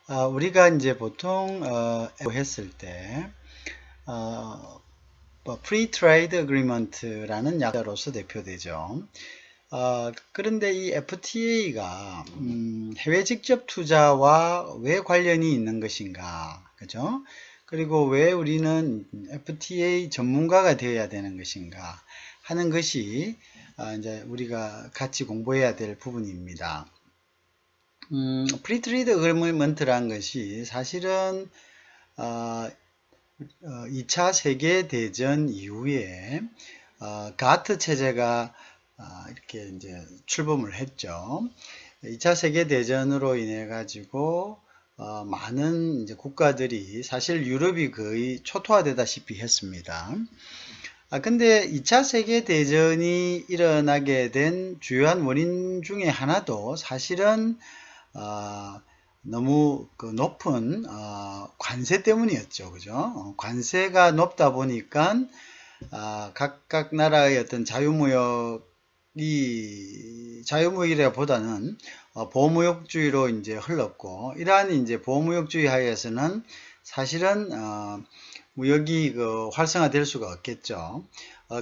우리가 이제 보통 했을 때 Free Trade Agreement라는 약자로서 대표되죠. 그런데 이 FTA가 해외 직접 투자와 왜 관련이 있는 것인가, 그죠? 그리고 왜 우리는 FTA 전문가가 되어야 되는 것인가 하는 것이 이제 우리가 같이 공부해야 될 부분입니다. 프리 트레이드 어그리먼트라는 것이 사실은 2차 세계대전 이후에 가트 체제가 이렇게 이제 출범을 했죠. 2차 세계대전으로 인해 가지고 많은 이제 국가들이 사실 유럽이 거의 초토화되다시피 했습니다. 근데 2차 세계대전이 일어나게 된 주요한 원인 중에 하나도 사실은 너무 그 높은 관세 때문이었죠. 그죠? 관세가 높다 보니까 각각 나라의 어떤 자유무역이라보다는 보호무역주의로 이제 흘렀고, 이러한 이제 보호무역주의 하에서는 사실은 무역이 활성화될 수가 없겠죠.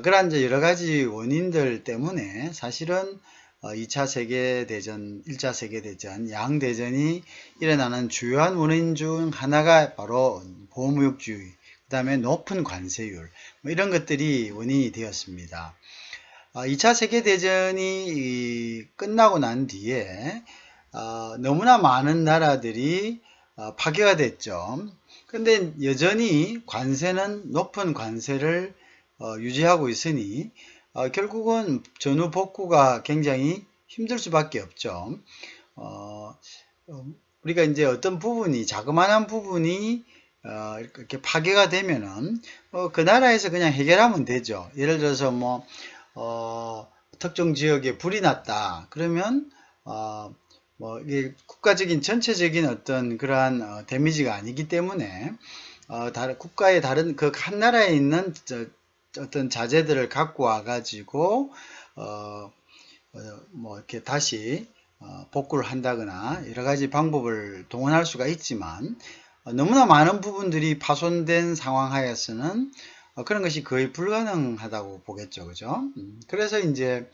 그러한 이제 여러 가지 원인들 때문에 사실은 2차 세계대전, 1차 세계대전, 양대전이 일어나는 주요한 원인 중 하나가 바로 보호무역주의, 그 다음에 높은 관세율, 이런 것들이 원인이 되었습니다. 2차 세계대전이 끝나고 난 뒤에 너무나 많은 나라들이 파괴가 됐죠. 그런데 여전히 관세는 높은 관세를 유지하고 있으니 결국은 전후 복구가 굉장히 힘들 수밖에 없죠. 우리가 이제 어떤 부분이, 자그마한 부분이 이렇게 파괴가 되면은 그 나라에서 그냥 해결하면 되죠. 예를 들어서 특정 지역에 불이 났다. 그러면 이게 국가적인 전체적인 어떤 그러한 데미지가 아니기 때문에 국가의 다른 그 한 나라에 있는 어떤 자재들을 갖고 와가지고 이렇게 다시 복구를 한다거나 여러 가지 방법을 동원할 수가 있지만 너무나 많은 부분들이 파손된 상황 하에서는 그런 것이 거의 불가능하다고 보겠죠, 그죠? 그래서 이제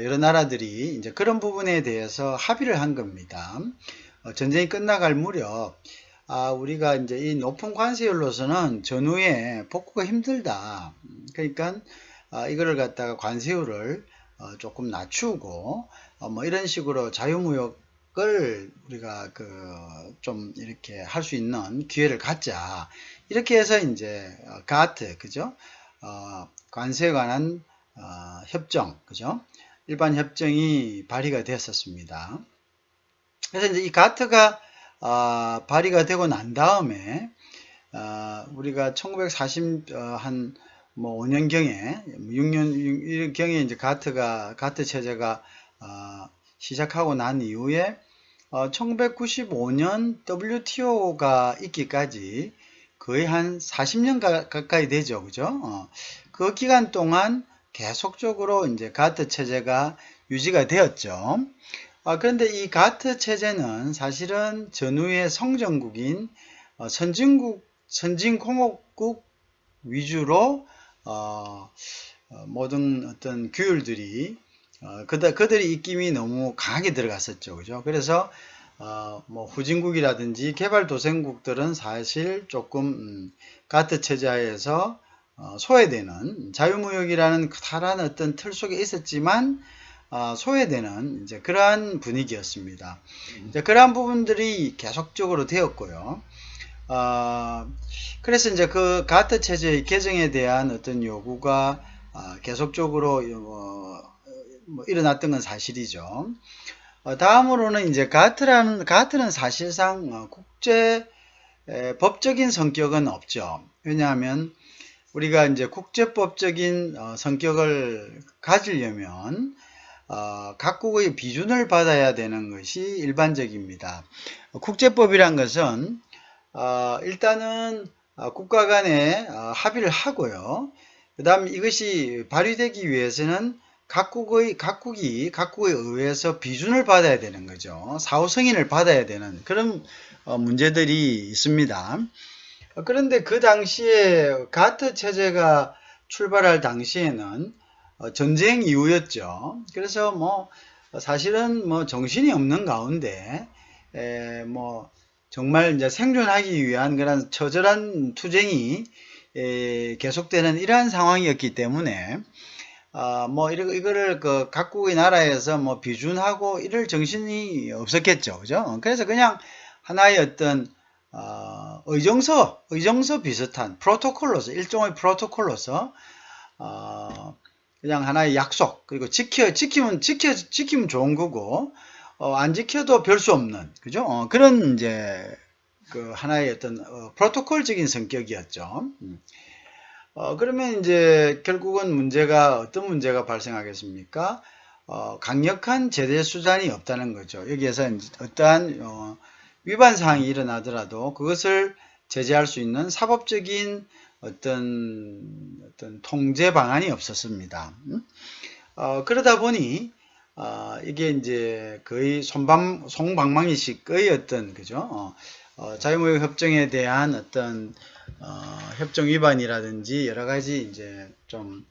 여러 나라들이 이제 그런 부분에 대해서 합의를 한 겁니다. 전쟁이 끝나갈 무렵 우리가 이제 이 높은 관세율로서는 전후에 복구가 힘들다. 그러니까 이거를 갖다가 관세율을 조금 낮추고 이런 식으로 자유무역을 우리가 좀 이렇게 할 수 있는 기회를 갖자. 이렇게 해서 이제 가트, 그죠? 관세에 관한 협정, 그죠? 일반 협정이 발의가 됐었습니다. 그래서 이제 이 가트가 발의가 되고 난 다음에 우리가 1940 한 5년경에 6년경에 이제 가트 체제가 시작하고 난 이후에 1995년 WTO가 있기까지 거의 한 40년 가까이 되죠, 그죠? 그 기간 동안 계속적으로 이제 가트 체제가 유지가 되었죠. 그런데 이 가트 체제는 사실은 전후의 성전국인 선진공업국 위주로 모든 어떤 규율들이 그들의 입김이 너무 강하게 들어갔었죠, 그죠? 그래서 후진국이라든지 개발도상국들은 사실 조금 가트 체제하에서 소외되는, 자유무역이라는 커다란 어떤 틀 속에 있었지만 소외되는 이제 그러한 분위기였습니다. 이제 그러한 부분들이 계속적으로 되었고요. 그래서 이제 그 가트 체제의 개정에 대한 어떤 요구가 계속적으로 일어났던 건 사실이죠. 다음으로는 이제 가트는 사실상 국제 법적인 성격은 없죠. 왜냐하면 우리가 이제 국제법적인 성격을 가지려면 각국의 비준을 받아야 되는 것이 일반적입니다. 국제법이란 것은 일단은 국가 간에 합의를 하고요. 그 다음 이것이 발휘되기 위해서는 각국에 의해서 비준을 받아야 되는 거죠. 사후 승인을 받아야 되는 그런 문제들이 있습니다. 그런데 그 당시에 가트 체제가 출발할 당시에는 전쟁 이후였죠. 그래서 뭐 사실은 뭐 정신이 없는 가운데 뭐 정말 이제 생존하기 위한 그런 처절한 투쟁이 계속되는 이러한 상황이었기 때문에 뭐 이거를 그 각국의 나라에서 뭐 비준하고 이럴 정신이 없었겠죠, 그죠? 그래서 그냥 하나의 어떤 의정서 비슷한 프로토콜로서 일종의 프로토콜로서 그냥 하나의 약속 그리고 지키면 좋은 거고 안 지켜도 별 수 없는 그죠? 그런 이제 그 하나의 어떤 프로토콜적인 성격이었죠. 그러면 이제 결국은 어떤 문제가 발생하겠습니까? 강력한 제재 수단이 없다는 거죠. 여기에서 어떠한 위반 사항이 일어나더라도 그것을 제재할 수 있는 사법적인 어떤 통제 방안이 없었습니다. 그러다 보니 이게 이제 거의 송방망이식의 어떤 그죠? 자유무역 협정에 대한 어떤 협정 위반이라든지 여러 가지 이제 좀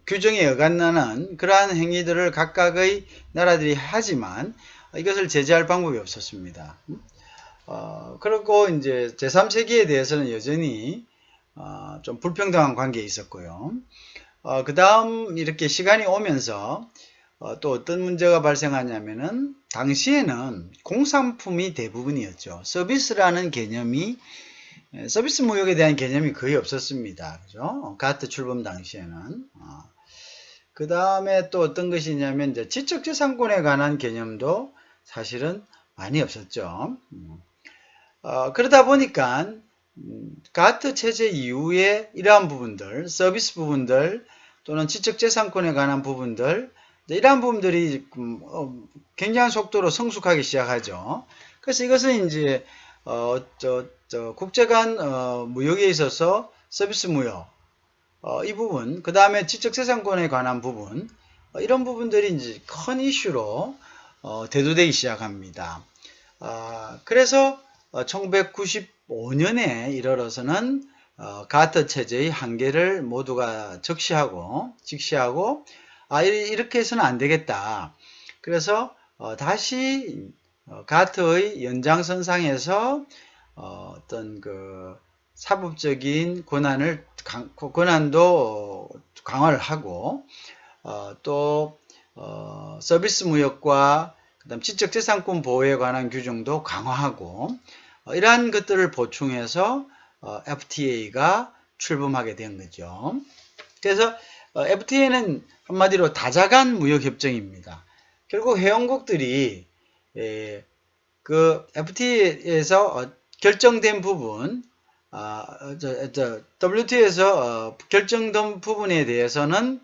규정에 어긋나는 그러한 행위들을 각각의 나라들이 하지만 이것을 제재할 방법이 없었습니다. 그리고 이제 제3세기에 대해서는 여전히 좀 불평등한 관계에 있었고요. 그 다음 이렇게 시간이 오면서 또 어떤 문제가 발생하냐면은 당시에는 공산품이 대부분이었죠. 서비스라는 개념이 서비스 무역에 대한 개념이 거의 없었습니다. 그죠? 가트 출범 당시에는. 그 다음에 또 어떤 것이 있냐면 이제 지적재산권에 관한 개념도 사실은 많이 없었죠. 그러다 보니까 가트 체제 이후에 이러한 부분들, 서비스 부분들 또는 지적재산권에 관한 부분들 이러한 부분들이 굉장한 속도로 성숙하기 시작하죠. 그래서 이것은 이제 국제 간 무역에 있어서 서비스 무역 이 부분, 그 다음에 지적재산권에 관한 부분 이런 부분들이 이제 큰 이슈로 대두되기 시작합니다. 그래서 1995년에 이르러서는 가트 체제의 한계를 모두가 직시하고 이렇게 해서는 안 되겠다. 그래서 다시 가트의 연장선상에서 어떤 그 사법적인 권한도 강화를 하고 또 서비스 무역과 그다음 지적재산권 보호에 관한 규정도 강화하고 이러한 것들을 보충해서 FTA가 출범하게 된 거죠. 그래서 FTA는 한마디로 다자간 무역협정입니다. 결국 회원국들이 그 FTA에서 결정된 부분, WTO에서 결정된 부분에 대해서는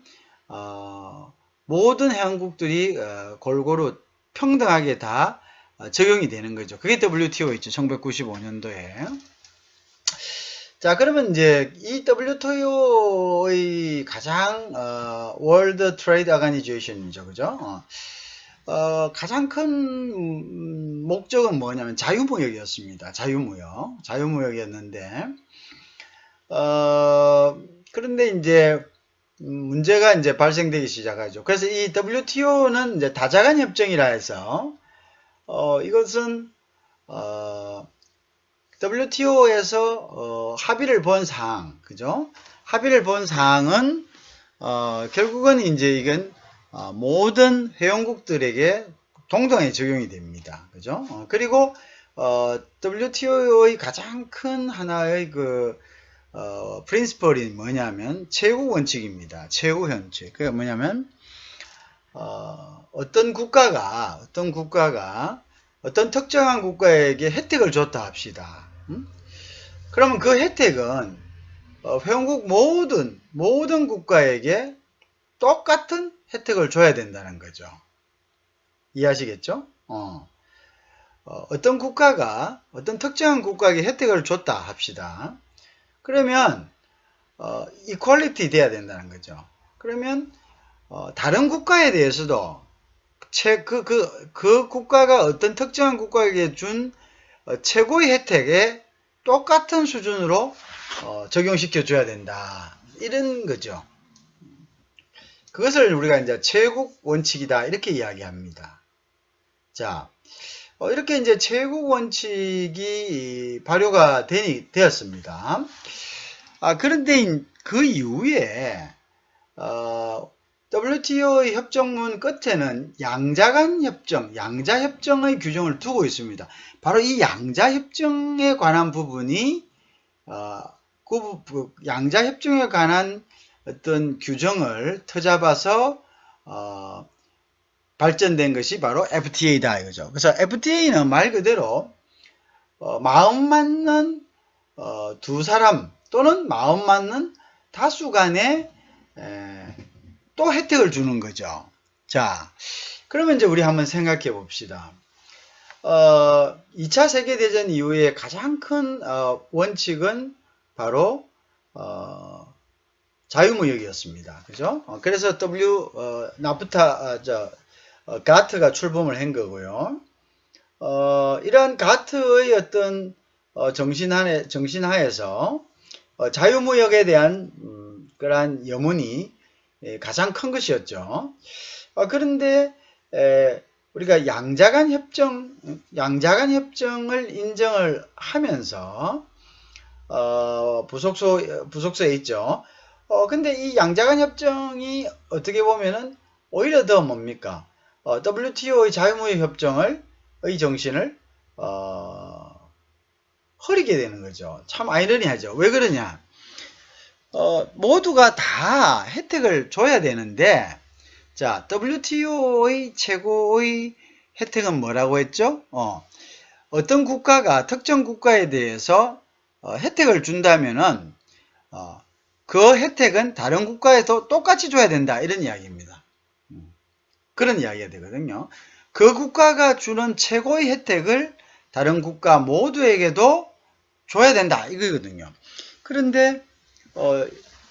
모든 회원국들이 골고루 평등하게 다 적용이 되는 거죠. 그게 WTO였죠. 1995년도에. 자, 그러면 이제 이 WTO의 가장 월드 트레이드 오가니제이션이죠. 그죠? 가장 큰 목적은 뭐냐면 자유무역이었습니다. 자유무역이었는데 그런데 이제 문제가 이제 발생되기 시작하죠. 그래서 이 WTO는 이제 다자간 협정이라 해서 이것은 WTO에서 합의를 본 사항, 그죠? 합의를 본 사항은 결국은 이제 이건 모든 회원국들에게 동등하게 적용이 됩니다. 그죠? 그리고 WTO의 가장 큰 하나의 그 프린시플이 뭐냐면 최후 원칙입니다. 최후 원칙. 그게 뭐냐면 어떤 국가가 어떤 특정한 국가에게 혜택을 줬다 합시다. 그러면 그 혜택은 회원국 모든 국가에게 똑같은 혜택을 줘야 된다는 거죠. 이해하시겠죠? 어떤 국가가 어떤 특정한 국가에게 혜택을 줬다 합시다. 그러면 이퀄리티 돼야 된다는 거죠. 그러면 다른 국가에 대해서도 그 국가가 어떤 특정한 국가에게 준 최고의 혜택에 똑같은 수준으로 적용시켜 줘야 된다. 이런 거죠. 그것을 우리가 이제 최국 원칙이다. 이렇게 이야기합니다. 자, 이렇게 이제 최국 원칙이 발효가 되었습니다. 그런데 그 이후에, WTO의 협정문 끝에는 양자간 협정, 양자협정의 규정을 두고 있습니다. 바로 이 양자협정에 관한 부분이, 양자협정에 관한 어떤 규정을 터잡아서, 발전된 것이 바로 FTA다 이거죠. 그래서 FTA는 말 그대로 마음 맞는 두 사람 또는 마음 맞는 다수 간에 또 혜택을 주는 거죠. 자, 그러면 이제 우리 한번 생각해 봅시다. 2차 세계대전 이후에 가장 큰 원칙은 바로 자유무역이었습니다. 그죠? 그래서 나프타 가트가 출범을 한 거고요. 이러한 가트의 어떤 정신하에서 자유무역에 대한 그러한 염원이 가장 큰 것이었죠. 그런데 우리가 양자간 협정을 인정을 하면서 부속소에 있죠. 근데 이 양자간 협정이 어떻게 보면은 오히려 더 뭡니까? WTO의 자유무역 협정의 정신을 흐리게 되는 거죠. 참 아이러니하죠. 왜 그러냐? 모두가 다 혜택을 줘야 되는데, 자, WTO의 최고의 혜택은 뭐라고 했죠? 어떤 국가가 특정 국가에 대해서 혜택을 준다면은 그 혜택은 다른 국가에도 똑같이 줘야 된다. 이런 이야기입니다. 그런 이야기가 되거든요. 그 국가가 주는 최고의 혜택을 다른 국가 모두에게도 줘야 된다. 이거거든요. 그런데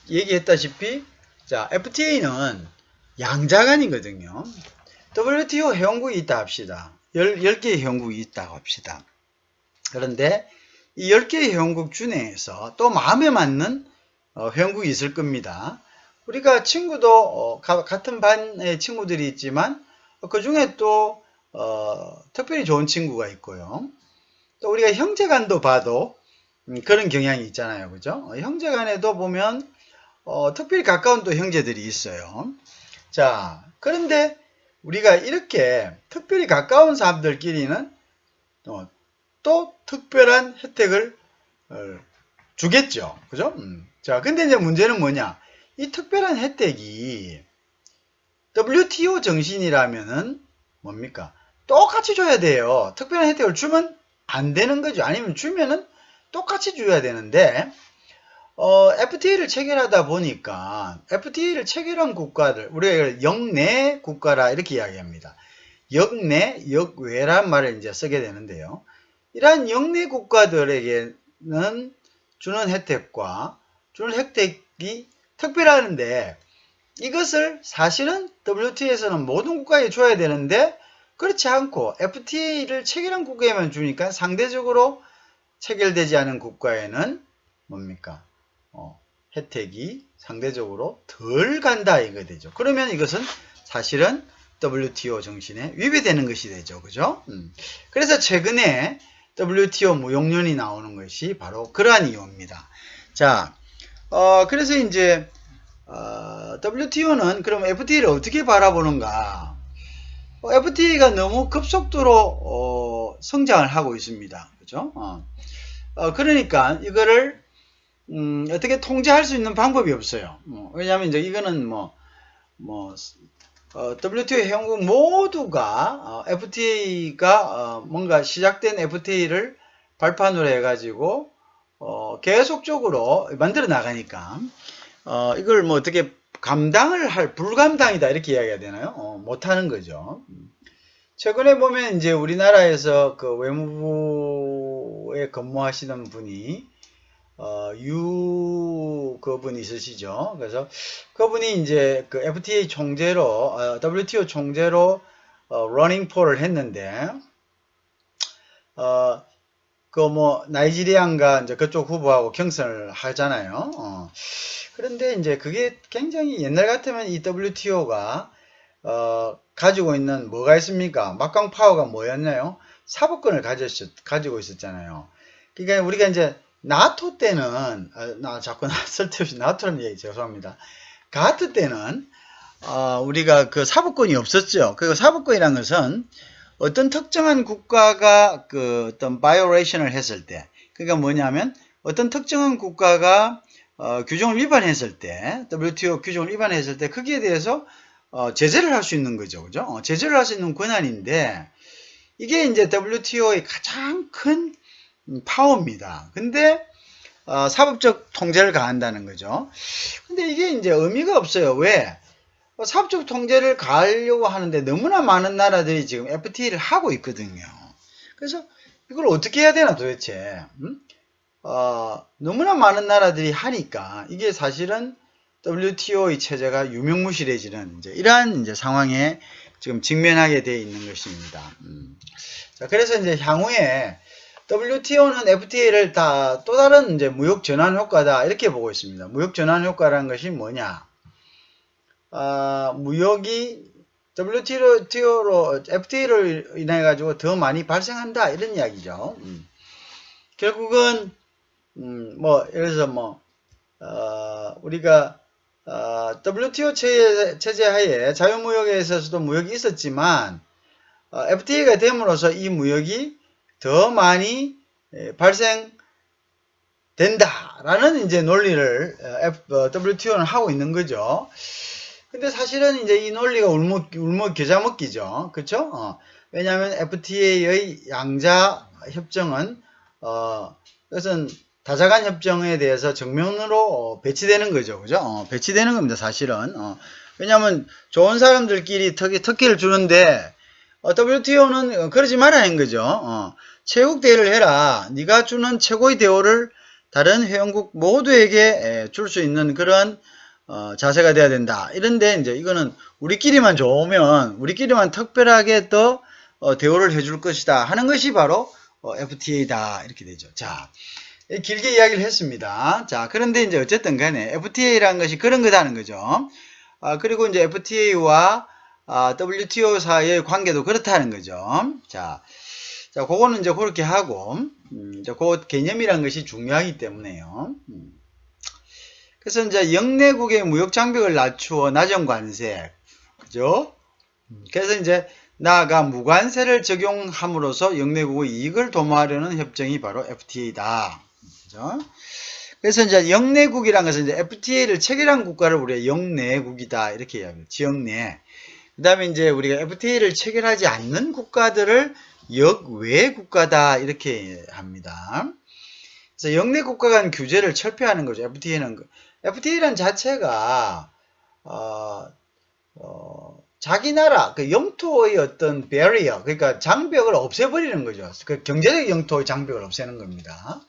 얘기했다시피 자, FTA는 양자간이거든요. WTO 회원국이 있다 합시다. 10개의 회원국이 있다고 합시다. 그런데 이 10개의 회원국 중에서 또 마음에 맞는 회원국이 있을 겁니다. 우리가 친구도 같은 반의 친구들이 있지만 그 중에 또 특별히 좋은 친구가 있고요. 또 우리가 형제간도 봐도 그런 경향이 있잖아요. 그죠? 형제간에도 보면 특별히 가까운 또 형제들이 있어요. 자, 그런데 우리가 이렇게 특별히 가까운 사람들끼리는 또 특별한 혜택을 주겠죠. 그죠? 자, 근데 이제 문제는 뭐냐? 이 특별한 혜택이 WTO 정신이라면은 뭡니까? 똑같이 줘야 돼요. 특별한 혜택을 주면 안 되는 거죠. 아니면 주면은 똑같이 줘야 되는데, FTA를 체결하다 보니까, FTA를 체결한 국가들, 우리가 역내 국가라 이렇게 이야기합니다. 역내, 역외란 말을 이제 쓰게 되는데요. 이러한 역내 국가들에게는 주는 혜택이 특별하는데, 이것을 사실은 WTO에서는 모든 국가에 줘야 되는데, 그렇지 않고 FTA를 체결한 국가에만 주니까 상대적으로 체결되지 않은 국가에는 뭡니까? 혜택이 상대적으로 덜 간다 이거 되죠. 그러면 이것은 사실은 WTO 정신에 위배되는 것이 되죠. 그죠? 그래서 최근에 WTO 무용론이 나오는 것이 바로 그러한 이유입니다. 자, 그래서 이제 WTO는 그럼 FTA를 어떻게 바라보는가? FTA가 너무 급속도로 성장을 하고 있습니다. 그죠? 그러니까 이거를 어떻게 통제할 수 있는 방법이 없어요. 왜냐하면 이제 이거는 WTO 회원국 모두가 FTA가 뭔가 시작된 FTA를 발판으로 해가지고 계속적으로 만들어 나가니까 이걸 뭐 어떻게 감당을 할 불감당이다 이렇게 이야기해야 되나요? 못하는 거죠. 최근에 보면 이제 우리나라에서 그 외무부에 근무하시는 분이 유 그분이 있으시죠. 그래서 그분이 이제 그 FTA 총재로 WTO 총재로 러닝 폴을 했는데 그 뭐 나이지리안가 이제 그쪽 후보하고 경선을 하잖아요. 그런데 이제 그게 굉장히 옛날 같으면 이 WTO가 가지고 있는 뭐가 있습니까? 막강 파워가 뭐였나요? 사법권을 가지고 있었잖아요. 그러니까 우리가 이제 나토 때는 나 자꾸 쓸데없이 나토라는 얘기 죄송합니다. 가트 때는 우리가 그 사법권이 없었죠. 그 사법권이란 것은 어떤 특정한 국가가 그 어떤 바이오레이션을 했을 때, 그러니까 뭐냐면 어떤 특정한 국가가 규정을 위반했을 때, WTO 규정을 위반했을 때 거기에 대해서 제재를 할 수 있는 거죠, 그죠? 제재를 할 수 있는 권한인데 이게 이제 WTO의 가장 큰 파워입니다. 근데 사법적 통제를 가한다는 거죠. 근데 이게 이제 의미가 없어요. 왜? 사법적 통제를 가하려고 하는데 너무나 많은 나라들이 지금 FTA를 하고 있거든요. 그래서 이걸 어떻게 해야 되나 도대체. 너무나 많은 나라들이 하니까 이게 사실은 WTO의 체제가 유명무실해지는 이러한 상황에 지금 직면하게 되어 있는 것입니다. 자, 그래서 이제 향후에 WTO는 FTA를 다 또 다른 무역 전환 효과다 이렇게 보고 있습니다. 무역 전환 효과라는 것이 뭐냐? 무역이 WTO로 FTA를 인해 가지고 더 많이 발생한다 이런 이야기죠. 결국은 뭐 예를 들어서 우리가 WTO 체제 하에 자유무역에 있어서도 무역이 있었지만 FTA가 됨으로써 이 무역이 더 많이 발생된다라는 논리를 WTO는 하고 있는 거죠. 근데 사실은 이 논리가 울먹겨자먹기죠. 그쵸? 왜냐하면 FTA의 양자 협정은 그것은 다자간 협정에 대해서 정면으로 배치되는 거죠. 그죠? 배치되는 겁니다. 사실은. 왜냐하면 좋은 사람들끼리 특혜를 주는데 WTO는 그러지 말라는 거죠. 최국 대우를 해라. 네가 주는 최고의 대우를 다른 회원국 모두에게 줄 수 있는 그런 자세가 돼야 된다. 이런데 이거는 우리끼리만 좋으면 우리끼리만 특별하게 더 대우를 해줄 것이다 하는 것이 바로 FTA다 이렇게 되죠. 자, 길게 이야기를 했습니다. 자, 그런데 어쨌든 간에 FTA라는 것이 그런 거다는 거죠. 그리고 FTA와 WTO 사이의 관계도 그렇다는 거죠. 자, 그거는 그렇게 하고, 그 개념이라는 것이 중요하기 때문에요. 그래서 영내국의 무역 장벽을 낮추어 낮은 관세, 그죠? 그래서 나아가 무관세를 적용함으로써 영내국의 이익을 도모하려는 협정이 바로 FTA다. 그죠? 그래서 영내국이라는 것은 FTA를 체결한 국가를 우리가 영내국이다 이렇게 이야기합니다. 지역내. 그 다음에 우리가 FTA를 체결하지 않는 국가들을 역외 국가다 이렇게 합니다. 그래서 영내 국가 간 규제를 철폐하는 거죠. FTA라는 자체가 자기 나라 그 영토의 어떤 베리어 그러니까 장벽을 없애버리는 거죠. 그 경제적 영토의 장벽을 없애는 겁니다.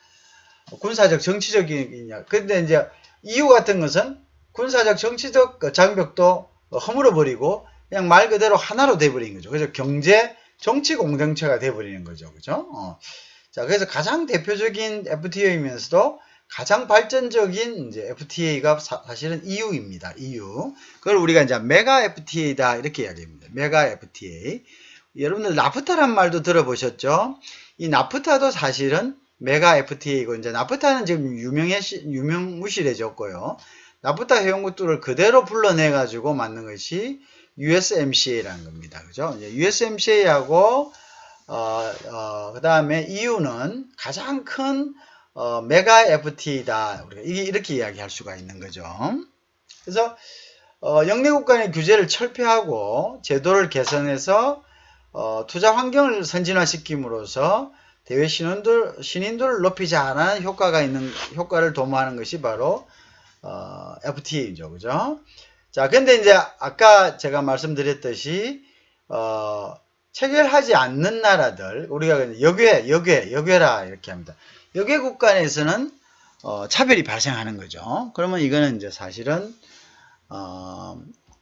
군사적 정치적인 근데 EU 같은 것은 군사적 정치적 장벽도 허물어버리고 그냥 말 그대로 하나로 돼버린 거죠. 그래서 경제 정치 공동체가 돼버리는 거죠. 그죠? 자, 그래서 가장 대표적인 FTA이면서도 가장 발전적인 FTA가 사실은 EU입니다. EU. 그걸 우리가 메가 FTA다 이렇게 이야기합니다. 메가 FTA. 여러분들 나프타란 말도 들어보셨죠? 이 나프타도 사실은 메가 FTA이고 나프타는 지금 유명무실해졌고요. 나프타 회원국들을 그대로 불러내 가지고 만든 것이 USMCA라는 겁니다. 그죠? USMCA하고 그 다음에 EU는 가장 큰 메가 FTA다. 우리가 이렇게 이야기할 수가 있는 거죠. 그래서 영내국 간의 규제를 철폐하고 제도를 개선해서 투자 환경을 선진화시킴으로써 대외 신인도를 높이자는 효과를 도모하는 것이 바로 FTA죠. 그죠? 자, 근데 아까 제가 말씀드렸듯이 체결하지 않는 나라들 우리가 역외라 이렇게 합니다. 역외국 간에서는 차별이 발생하는 거죠. 그러면 이거는 이제 사실은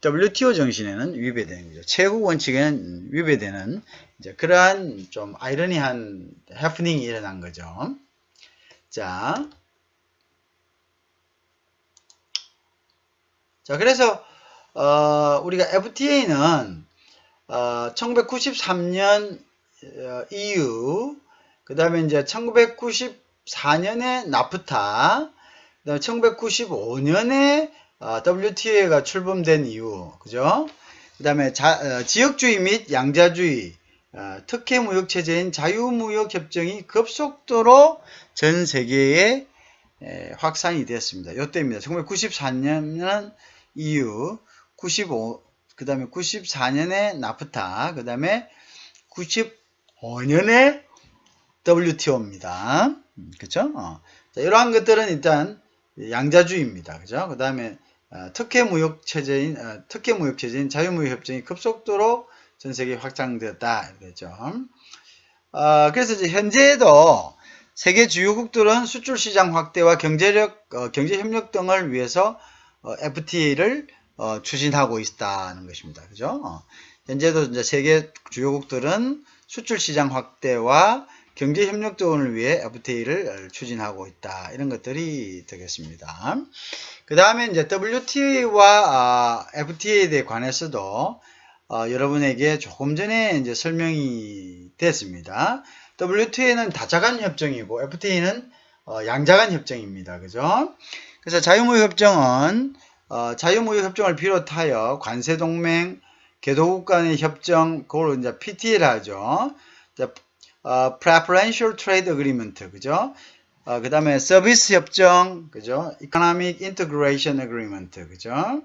WTO 정신에는 위배되는 거죠. 최국 원칙에는 위배되는 이제 그러한 좀 아이러니한 해프닝이 일어난 거죠. 자, 그래서 우리가 FTA는 1993년 EU, 그 다음에 이제 1994년에 나프타, 그 다음에 1995년에 WTO가 출범된 이유, 그죠? 그 다음에 지역주의 및 양자주의, 특혜무역체제인 자유무역협정이 급속도로 전 세계에 확산이 되었습니다. 이때입니다. 1994년은 EU, 그 다음에 94년에 나프타, 그 다음에 95년에 WTO입니다. 그쵸? 자, 이러한 것들은 일단 양자주의입니다. 그죠? 그 다음에 특혜무역체제인 자유무역협정이 급속도로 전 세계에 확장되었다. 그랬죠. 그래서 이제 현재에도 세계 주요국들은 수출 시장 확대와 경제협력 등을 위해서 FTA를 추진하고 있다는 것입니다. 그죠? 현재도 이제 세계 주요국들은 수출 시장 확대와 경제협력 등을 위해 FTA를 추진하고 있다. 이런 것들이 되겠습니다. 그 다음에 이제 WTA와 FTA에 대해 관해서도 여러분에게 조금 전에 이제 설명이 됐습니다. WTA는 다자간 협정이고 FTA는 양자간 협정입니다. 그죠? 그래서 자유무역협정은 자유무역협정을 비롯하여 관세동맹, 개도국 간의 협정, 그걸 이제 PTA를 하죠. Preferential Trade Agreement, 그죠? 그 다음에 서비스 협정, 그죠? Economic Integration Agreement, 그죠?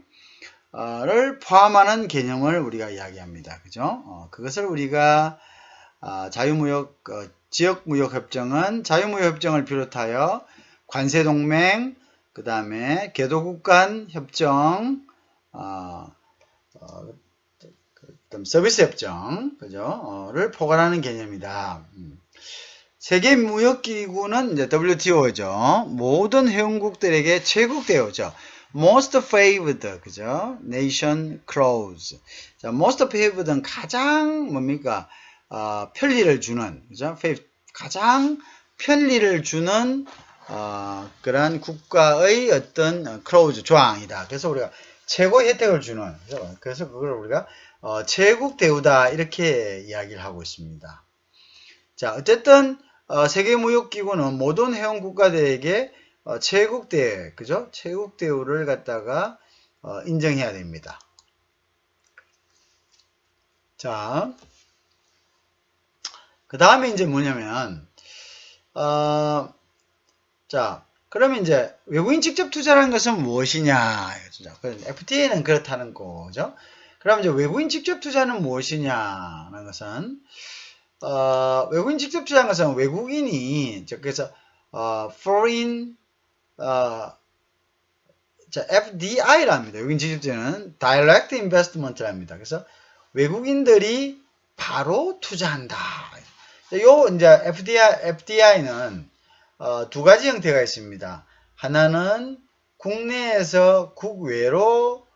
를 포함하는 개념을 우리가 이야기합니다. 그죠? 그것을 우리가 지역무역협정은 자유무역협정을 비롯하여 관세동맹, 그 다음에 개도국 간 협정, 서비스 협정, 그죠? 를 포괄하는 개념이다. 세계무역기구는 이제 WTO죠. 모든 회원국들에게 최고 대우죠. Most favored, 그죠? Nation clause. 자, most favored는 가장 뭡니까? 편리를 주는, 그죠? 가장 편리를 주는 그러한 국가의 어떤 clause 조항이다. 그래서 우리가 최고 혜택을 주는, 그죠? 그래서 그걸 우리가 최국 대우다 이렇게 이야기를 하고 있습니다. 자, 어쨌든 세계무역기구는 모든 회원 국가들에게 최국 대우, 그죠? 최국 대우를 갖다가 인정해야 됩니다. 자, 그 다음에 이제 뭐냐면 자, 그러면 이제 외국인 직접 투자라는 것은 무엇이냐? FTA는 그렇다는 거죠. 그럼 이제 외국인 직접 투자는 무엇이냐는 것은 외국인 직접 투자하는 것은 외국인이 그래서 foreign FDI랍니다. 외국인 직접 투자는 direct investment랍니다. 그래서 외국인들이 바로 투자한다. 요 이제 FDI는 두 가지 형태가 있습니다. 하나는 국내에서 국외로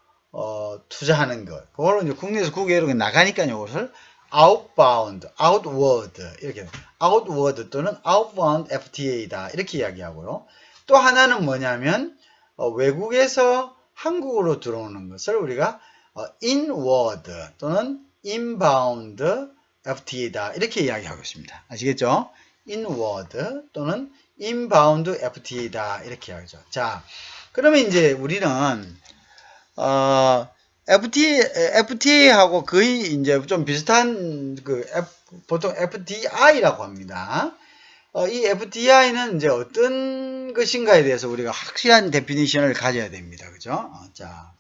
투자하는 것. 그걸 이제 국내에서 국외로 나가니까 이것을 outbound, outward 이렇게 outward 또는 outbound FTA다 이렇게 이야기하고요. 또 하나는 뭐냐면 외국에서 한국으로 들어오는 것을 우리가 inward 또는 inbound FTA다 이렇게 이야기하고 있습니다. 아시겠죠? inward 또는 inbound FTA다 이렇게 이야기하죠. 자, 그러면 이제 우리는 FTA하고 거의 이제 좀 비슷한 보통 FDI라고 합니다. 이 FDI는 이제 어떤 것인가에 대해서 우리가 확실한 데피니션을 가져야 됩니다. 그죠? 자,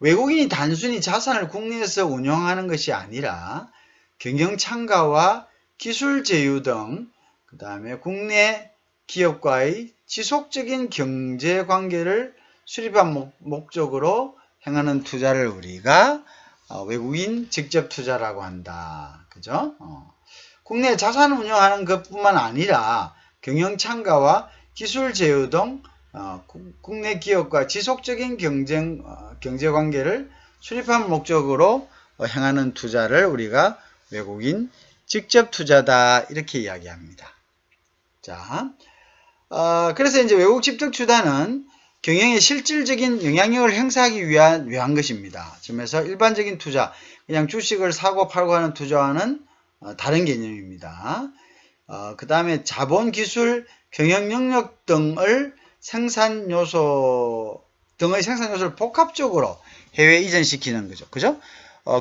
외국인이 단순히 자산을 국내에서 운영하는 것이 아니라 경영 참가와 기술 제휴 등 그 다음에 국내 기업과의 지속적인 경제 관계를 수립한 목적으로 행하는 투자를 우리가 외국인 직접 투자라고 한다. 그죠? 국내 자산 운영하는 것뿐만 아니라 경영 참가와 기술 제휴 등 국내 기업과 지속적인 경제 관계를 수립한 목적으로 행하는 투자를 우리가 외국인 직접 투자다 이렇게 이야기합니다. 자, 그래서 이제 외국 직접 투자는 경영에 실질적인 영향력을 행사하기 위한 것입니다. 지금에서 일반적인 투자, 그냥 주식을 사고 팔고 하는 투자와는 다른 개념입니다. 그 다음에 자본, 기술, 경영 능력 등의 생산 요소를 복합적으로 해외에 이전시키는 거죠. 그죠?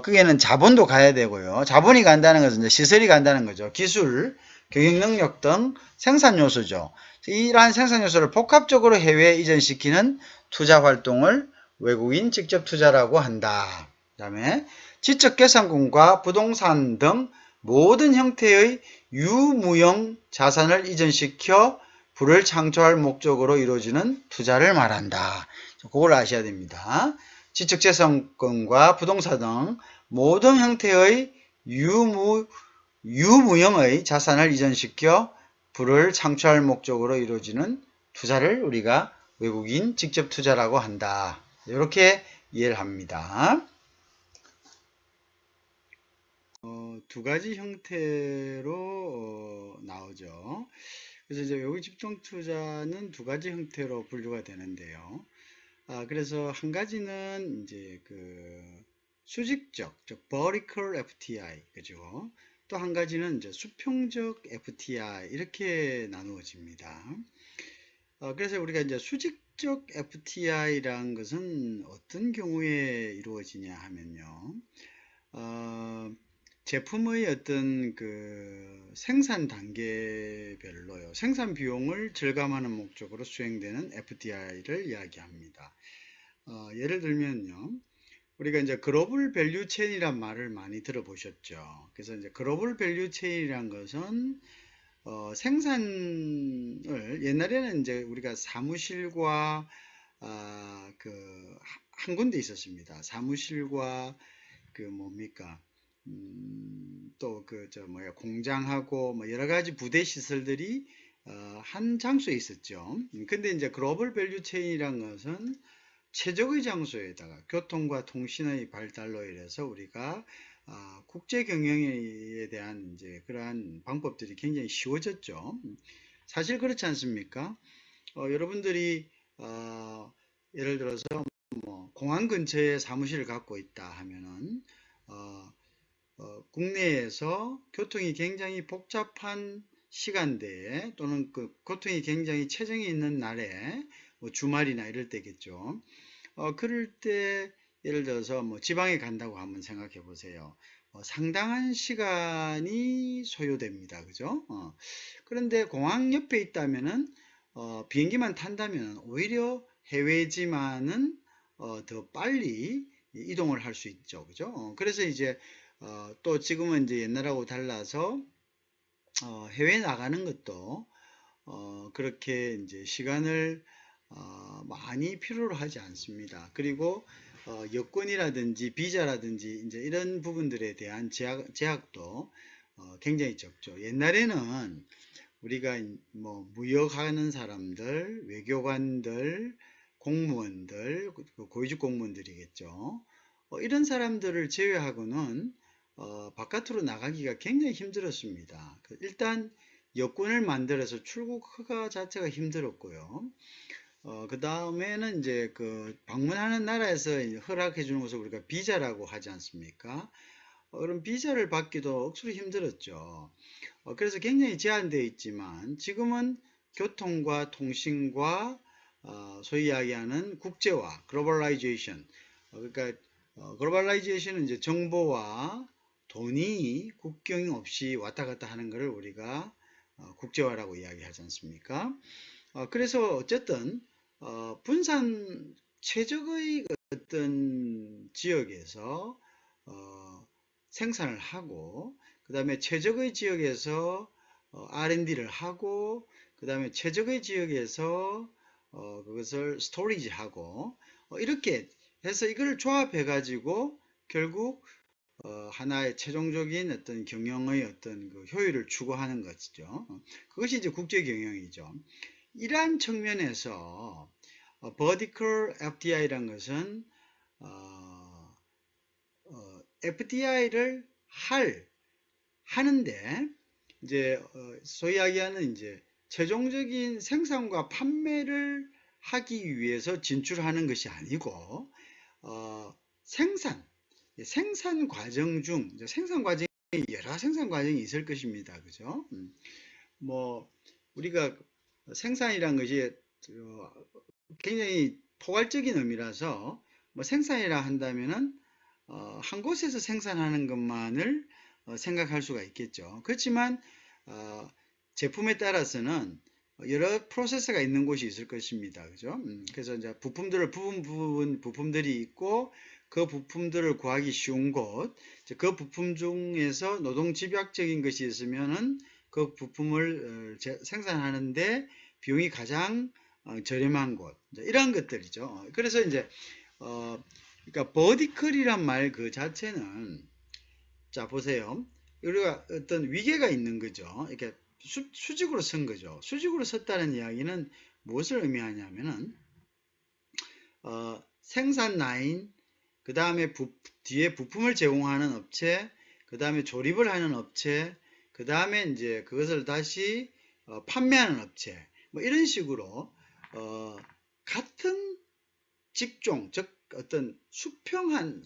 그게는 자본도 가야 되고요. 자본이 간다는 것은 이제 시설이 간다는 거죠. 기술, 경영 능력 등 생산 요소죠. 이러한 생산 요소를 복합적으로 해외에 이전시키는 투자 활동을 외국인 직접 투자라고 한다. 그 다음에 지적계산권과 부동산 등 모든 형태의 유무형 자산을 이전시켜 부를 창출할 목적으로 이루어지는 투자를 말한다. 그걸 아셔야 됩니다. 지적재산권과 부동산 등 모든 형태의 유무형의 자산을 이전시켜 부를 창출할 목적으로 이루어지는 투자를 우리가 외국인 직접 투자라고 한다. 이렇게 이해를 합니다. 두 가지 형태로 나오죠. 그래서 이제 외국 직접 투자는 두 가지 형태로 분류가 되는데요. 그래서 한 가지는 이제 그 수직적, 즉 vertical FTI, 그죠? 또 한 가지는 이제 수평적 FTI 이렇게 나누어집니다. 그래서 우리가 이제 수직적 FTI라는 것은 어떤 경우에 이루어지냐 하면요. 제품의 어떤 그 생산 단계별로요. 생산 비용을 절감하는 목적으로 수행되는 FTI를 이야기합니다. 예를 들면요. 우리가 이제 글로벌 밸류 체인이란 말을 많이 들어보셨죠. 그래서 이제 글로벌 밸류 체인이란 것은 생산을 옛날에는 이제 우리가 사무실과 한 군데 있었습니다. 사무실과 그 뭡니까? 또 공장하고 뭐 여러 가지 부대 시설들이 한 장소에 있었죠. 근데 이제 글로벌 밸류 체인이란 것은 최적의 장소에다가 교통과 통신의 발달로 인해서 우리가 국제 경영에 대한 이제 그러한 방법들이 굉장히 쉬워졌죠. 사실 그렇지 않습니까? 여러분들이 예를 들어서 뭐 공항 근처에 사무실을 갖고 있다 하면은 국내에서 교통이 굉장히 복잡한 시간대에 또는 그 교통이 굉장히 체증이 있는 날에 뭐 주말이나 이럴 때겠죠. 그럴 때 예를 들어서 뭐 지방에 간다고 한번 생각해 보세요. 상당한 시간이 소요됩니다. 그죠? 그런데 공항 옆에 있다면은 비행기만 탄다면 오히려 해외지만은 더 빨리 이동을 할 수 있죠. 그죠? 그래서 이제 또 지금은 이제 옛날하고 달라서 해외 나가는 것도 그렇게 이제 시간을 많이 필요로 하지 않습니다. 그리고 여권이라든지 비자라든지 이제 이런 부분들에 대한 제약도 굉장히 적죠. 옛날에는 우리가 뭐 무역하는 사람들, 외교관들, 공무원들, 고위직 공무원들이겠죠. 이런 사람들을 제외하고는 바깥으로 나가기가 굉장히 힘들었습니다. 일단 여권을 만들어서 출국허가 자체가 힘들었고요. 그 다음에는 이제 그 방문하는 나라에서 허락해 주는 것을 우리가 비자라고 하지 않습니까? 그런 비자를 받기도 억수로 힘들었죠. 그래서 굉장히 제한되어 있지만 지금은 교통과 통신과 소위 이야기하는 국제화, 글로벌라이제이션, 그러니까 글로벌라이제이션은 이제 정보와 돈이 국경 없이 왔다 갔다 하는 것을 우리가 국제화라고 이야기하지 않습니까? 그래서 어쨌든 분산 최적의 어떤 지역에서 생산을 하고 그 다음에 최적의 지역에서 R&D를 하고 그 다음에 최적의 지역에서 그것을 스토리지하고 이렇게 해서 이걸 조합해 가지고 결국 하나의 최종적인 어떤 경영의 어떤 그 효율을 추구하는 것이죠. 그것이 이제 국제 경영이죠. 이러한 측면에서 vertical FDI라는 것은 FDI를 하는데 이제 소위 이야기하는 이제 최종적인 생산과 판매를 하기 위해서 진출하는 것이 아니고 생산 과정 중 생산 과정에 여러 생산 과정이 있을 것입니다. 그죠? 뭐 우리가 생산이란 것이 굉장히 포괄적인 의미라서 뭐 생산이라 한다면은 한 곳에서 생산하는 것만을 생각할 수가 있겠죠. 그렇지만 제품에 따라서는 여러 프로세스가 있는 곳이 있을 것입니다. 그죠? 그래서 이제 부품들이 있고 그 부품들을 구하기 쉬운 곳, 그 부품 중에서 노동 집약적인 것이 있으면은 그 부품을 생산하는데 비용이 가장 저렴한 곳, 이런 것들이죠. 그래서 이제 그러니까 버티컬이란 말 그 자체는 자 보세요. 우리가 어떤 위계가 있는 거죠. 이렇게 수직으로 선 거죠. 수직으로 섰다는 이야기는 무엇을 의미하냐면은 생산 라인, 그 다음에 뒤에 부품을 제공하는 업체, 그 다음에 조립을 하는 업체, 그 다음에 이제 그것을 다시 판매하는 업체, 뭐 이런 식으로 같은 직종, 즉 어떤 수평한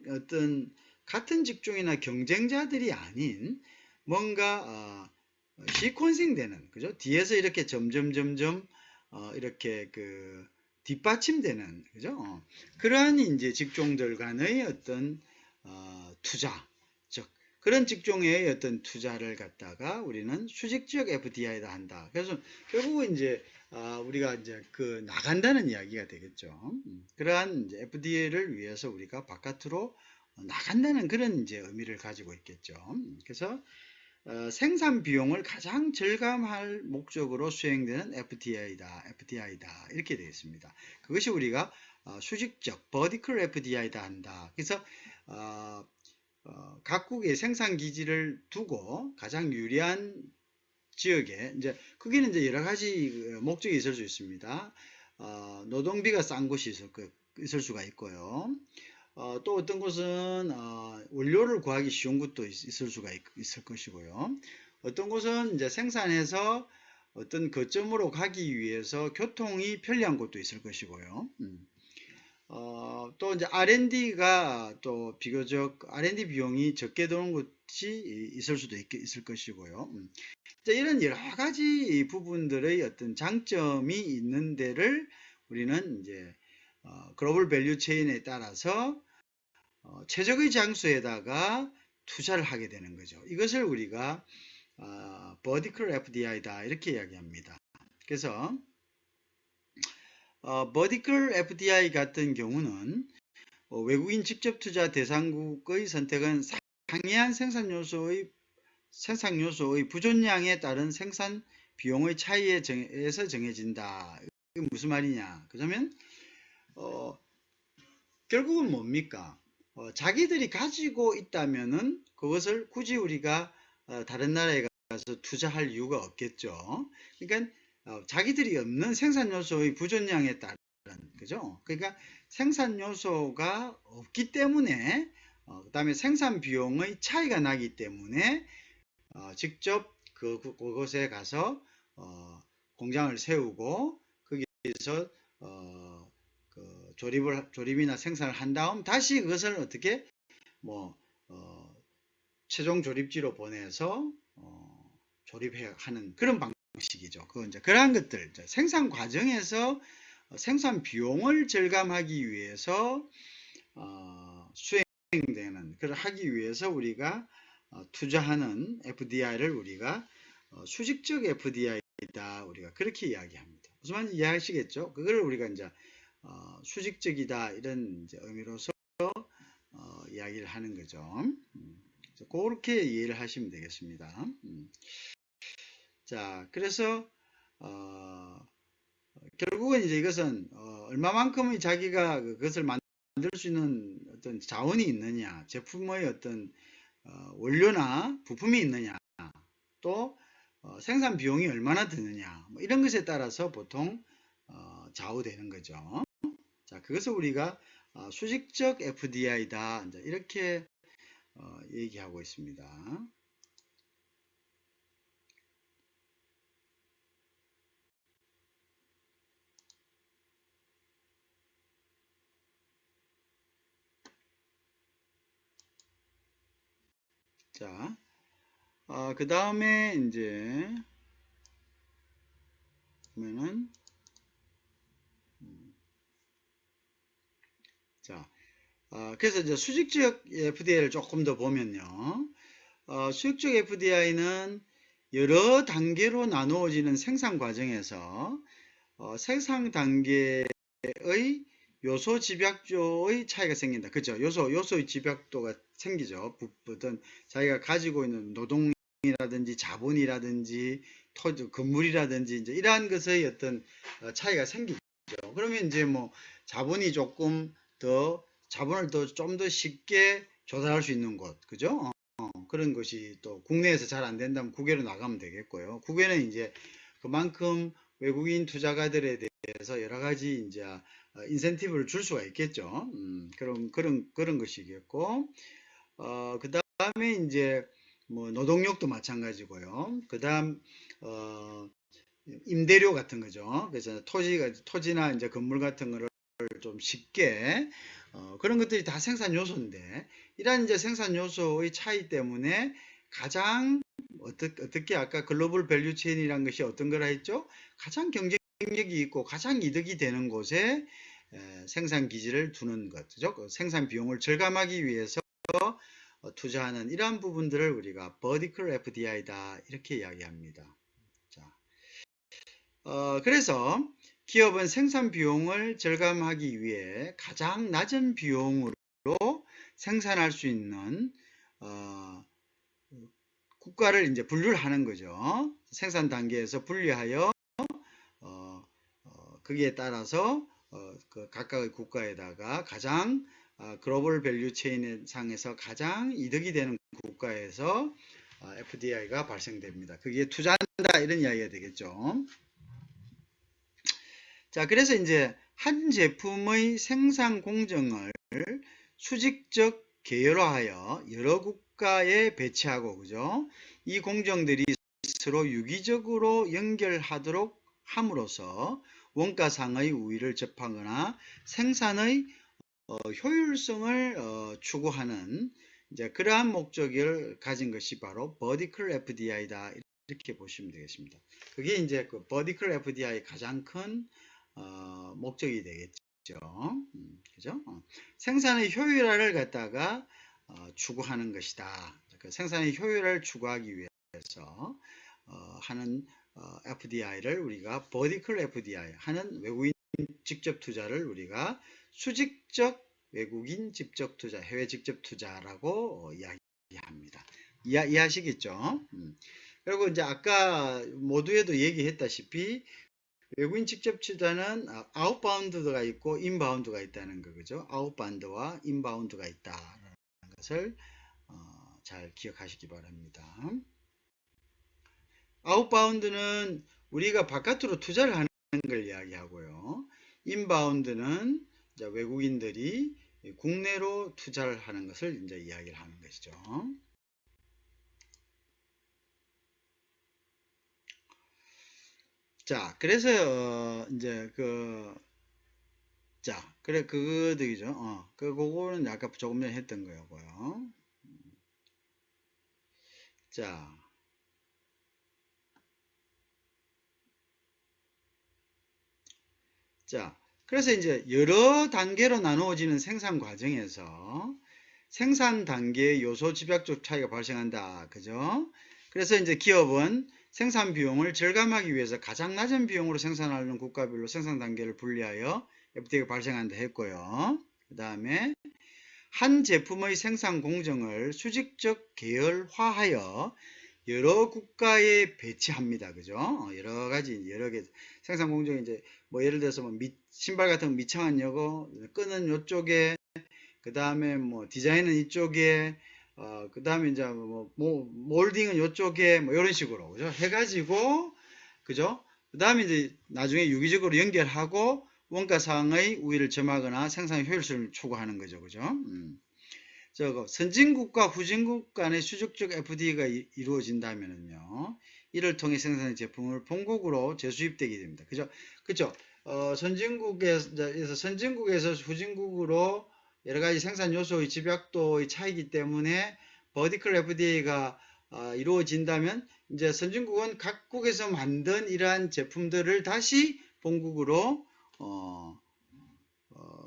어떤 같은 직종이나 경쟁자들이 아닌 뭔가 시퀀싱 되는, 그죠? 뒤에서 이렇게 점점 이렇게 그 뒷받침되는, 그죠? 그러한 이제 직종들 간의 어떤 투자, 즉 그런 직종의 어떤 투자를 갖다가 우리는 수직적 FDI다 한다. 그래서 결국은 이제 우리가 이제 그 나간다는 이야기가 되겠죠. 그러한 이제 FDI를 위해서 우리가 바깥으로 나간다는 그런 이제 의미를 가지고 있겠죠. 그래서 생산 비용을 가장 절감할 목적으로 수행되는 FDI다. 이렇게 되어 있습니다. 그것이 우리가 수직적, vertical FDI다 한다. 그래서 각국의 생산 기지를 두고 가장 유리한 지역에 이제 거기는 이제 여러 가지 목적이 있을 수 있습니다. 노동비가 싼 곳이 있을 수가 있고요. 또 어떤 곳은 원료를 구하기 쉬운 곳도 있을 수가 있을 것이고요. 어떤 곳은 이제 생산해서 어떤 거점으로 가기 위해서 교통이 편리한 곳도 있을 것이고요. 또 이제 R&D가 또 비교적 R&D 비용이 적게 드는 곳이 있을 수도 있을 것이고요. 이런 여러 가지 부분들의 어떤 장점이 있는 데를 우리는 이제 글로벌 밸류 체인에 따라서 최적의 장소에다가 투자를 하게 되는 거죠. 이것을 우리가 vertical FDI다 이렇게 이야기합니다. 그래서 vertical FDI 같은 경우는 외국인 직접 투자 대상국의 선택은 상이한 생산 요소의 부존량에 따른 생산 비용의 차이에서 정해진다. 이게 무슨 말이냐? 그러면 결국은 뭡니까? 자기들이 가지고 있다면은 그것을 굳이 우리가 다른 나라에 가서 투자할 이유가 없겠죠. 그러니까 자기들이 없는 생산 요소의 부존량에 따른, 그죠? 그러니까 생산 요소가 없기 때문에 그 다음에 생산 비용의 차이가 나기 때문에 직접 그곳에 가서 공장을 세우고 거기에서 조립이나 생산을 한 다음 다시 그것을 어떻게 최종 조립지로 보내서 조립하는 그런 방식이죠. 그건 이제 그러한 것들 생산 과정에서 생산 비용을 절감하기 위해서 수행되는 그걸 하기 위해서 우리가 투자하는 FDI를 우리가 수직적 FDI다 우리가 그렇게 이야기합니다. 무슨 말인지 이해하시겠죠? 그걸 우리가 이제 수직적이다 이런 이제 의미로서 이야기를 하는 거죠. 그렇게 이해를 하시면 되겠습니다. 자, 그래서 결국은 이제 이것은 얼마만큼의 자기가 그것을 만들 수 있는 어떤 자원이 있느냐, 제품의 어떤 원료나 부품이 있느냐, 또 생산 비용이 얼마나 드느냐 뭐 이런 것에 따라서 보통 좌우되는 거죠. 자, 그것을 우리가 수직적 FDI다 이렇게 얘기하고 있습니다. 자, 그 다음에 이제 보면은 자, 그래서 이제 수직적 FDI를 조금 더 보면요. 수직적 FDI는 여러 단계로 나누어지는 생산 과정에서 생산 단계의 요소 집약도의 차이가 생긴다. 그죠? 요소의 집약도가 생기죠. 어떤 자기가 가지고 있는 노동이라든지 자본이라든지 건물이라든지 이제 이러한 것의 어떤 차이가 생기죠. 그러면 이제 뭐 자본이 조금 더 자본을 좀 더 쉽게 조달할 수 있는 곳, 그죠? 그런 것이 또 국내에서 잘 안 된다면 국외로 나가면 되겠고요. 국외는 이제 그만큼 외국인 투자가들에 대해서 여러 가지 이제 인센티브를 줄 수가 있겠죠. 그런 것이겠고, 그 다음에 이제 뭐 노동력도 마찬가지고요. 그 다음, 임대료 같은 거죠. 그래서 토지나 이제 건물 같은 거를 좀 쉽게 그런 것들이 다 생산 요소인데 이러한 이제 생산 요소의 차이 때문에 가장 어떻게 아까 글로벌 밸류 체인이라는 것이 어떤 거라 했죠? 가장 경쟁력이 있고 가장 이득이 되는 곳에 생산 기지를 두는 것이죠. 그 생산 비용을 절감하기 위해서 투자하는 이러한 부분들을 우리가 vertical FDI다 이렇게 이야기합니다. 자, 그래서 기업은 생산 비용을 절감하기 위해 가장 낮은 비용으로 생산할 수 있는 국가를 이제 분류를 하는 거죠. 생산 단계에서 분리하여 거기에 따라서 그 각각의 국가에다가 가장 글로벌 밸류 체인 상에서 가장 이득이 되는 국가에서 FDI가 발생됩니다. 그게 투자한다 이런 이야기가 되겠죠. 자, 그래서 이제 한 제품의 생산 공정을 수직적 계열화하여 여러 국가에 배치하고, 그죠? 이 공정들이 서로 유기적으로 연결하도록 함으로써 원가상의 우위를 접하거나 생산의 효율성을 추구하는 이제 그러한 목적을 가진 것이 바로 vertical FDI다 이렇게 보시면 되겠습니다. 그게 이제 그 vertical FDI의 가장 큰 목적이 되겠죠. 그죠? 생산의 효율화를 갖다가 추구하는 것이다. 그 생산의 효율을 추구하기 위해서 하는 FDI를 우리가 vertical FDI 하는 외국인 직접 투자를 우리가 수직적 외국인 직접 투자, 해외 직접 투자라고 이야기합니다. 이해하시겠죠? 그리고 이제 아까 모두에도 얘기했다시피 외국인 직접 투자는 아웃바운드가 있고 인바운드가 있다는 거죠. 아웃바운드와 인바운드가 있다는 것을 잘 기억하시기 바랍니다. 아웃바운드는 우리가 바깥으로 투자를 하는 걸 이야기하고요. 인바운드는 이제 외국인들이 국내로 투자를 하는 것을 이제 이야기를 하는 것이죠. 자, 그래서 이제 그래 그거들이죠. 그거는 아까 조금 전에 했던 거고요. 자, 그래서 이제 여러 단계로 나누어지는 생산 과정에서 생산 단계의 요소 집약적 차이가 발생한다. 그죠? 그래서 이제 기업은 생산 비용을 절감하기 위해서 가장 낮은 비용으로 생산하는 국가별로 생산 단계를 분리하여 FTA가 발생한다 했고요. 그 다음에 한 제품의 생산 공정을 수직적 계열화하여 여러 국가에 배치합니다. 그죠? 여러 개 생산 공정이 이제 뭐 예를 들어서 뭐 신발 같은 거 밑창한 요거 끈은 요쪽에 그 다음에 뭐 디자인은 이쪽에 그 다음에 이제 몰딩은 요쪽에 뭐 이런 식으로, 그죠? 해가지고, 그죠? 그 다음에 이제 나중에 유기적으로 연결하고 원가상의 우위를 점하거나 생산 효율성을 초과하는 거죠. 그죠? 저거 선진국과 후진국 간의 수적적 FDA가 이루어진다면요, 이를 통해 생산된 제품을 본국으로 재수입되게 됩니다. 그죠? 그죠? 선진국에서 후진국으로 여러 가지 생산 요소의 집약도의 차이기 때문에 버티컬 FDA가 이루어진다면 이제 선진국은 각국에서 만든 이러한 제품들을 다시 본국으로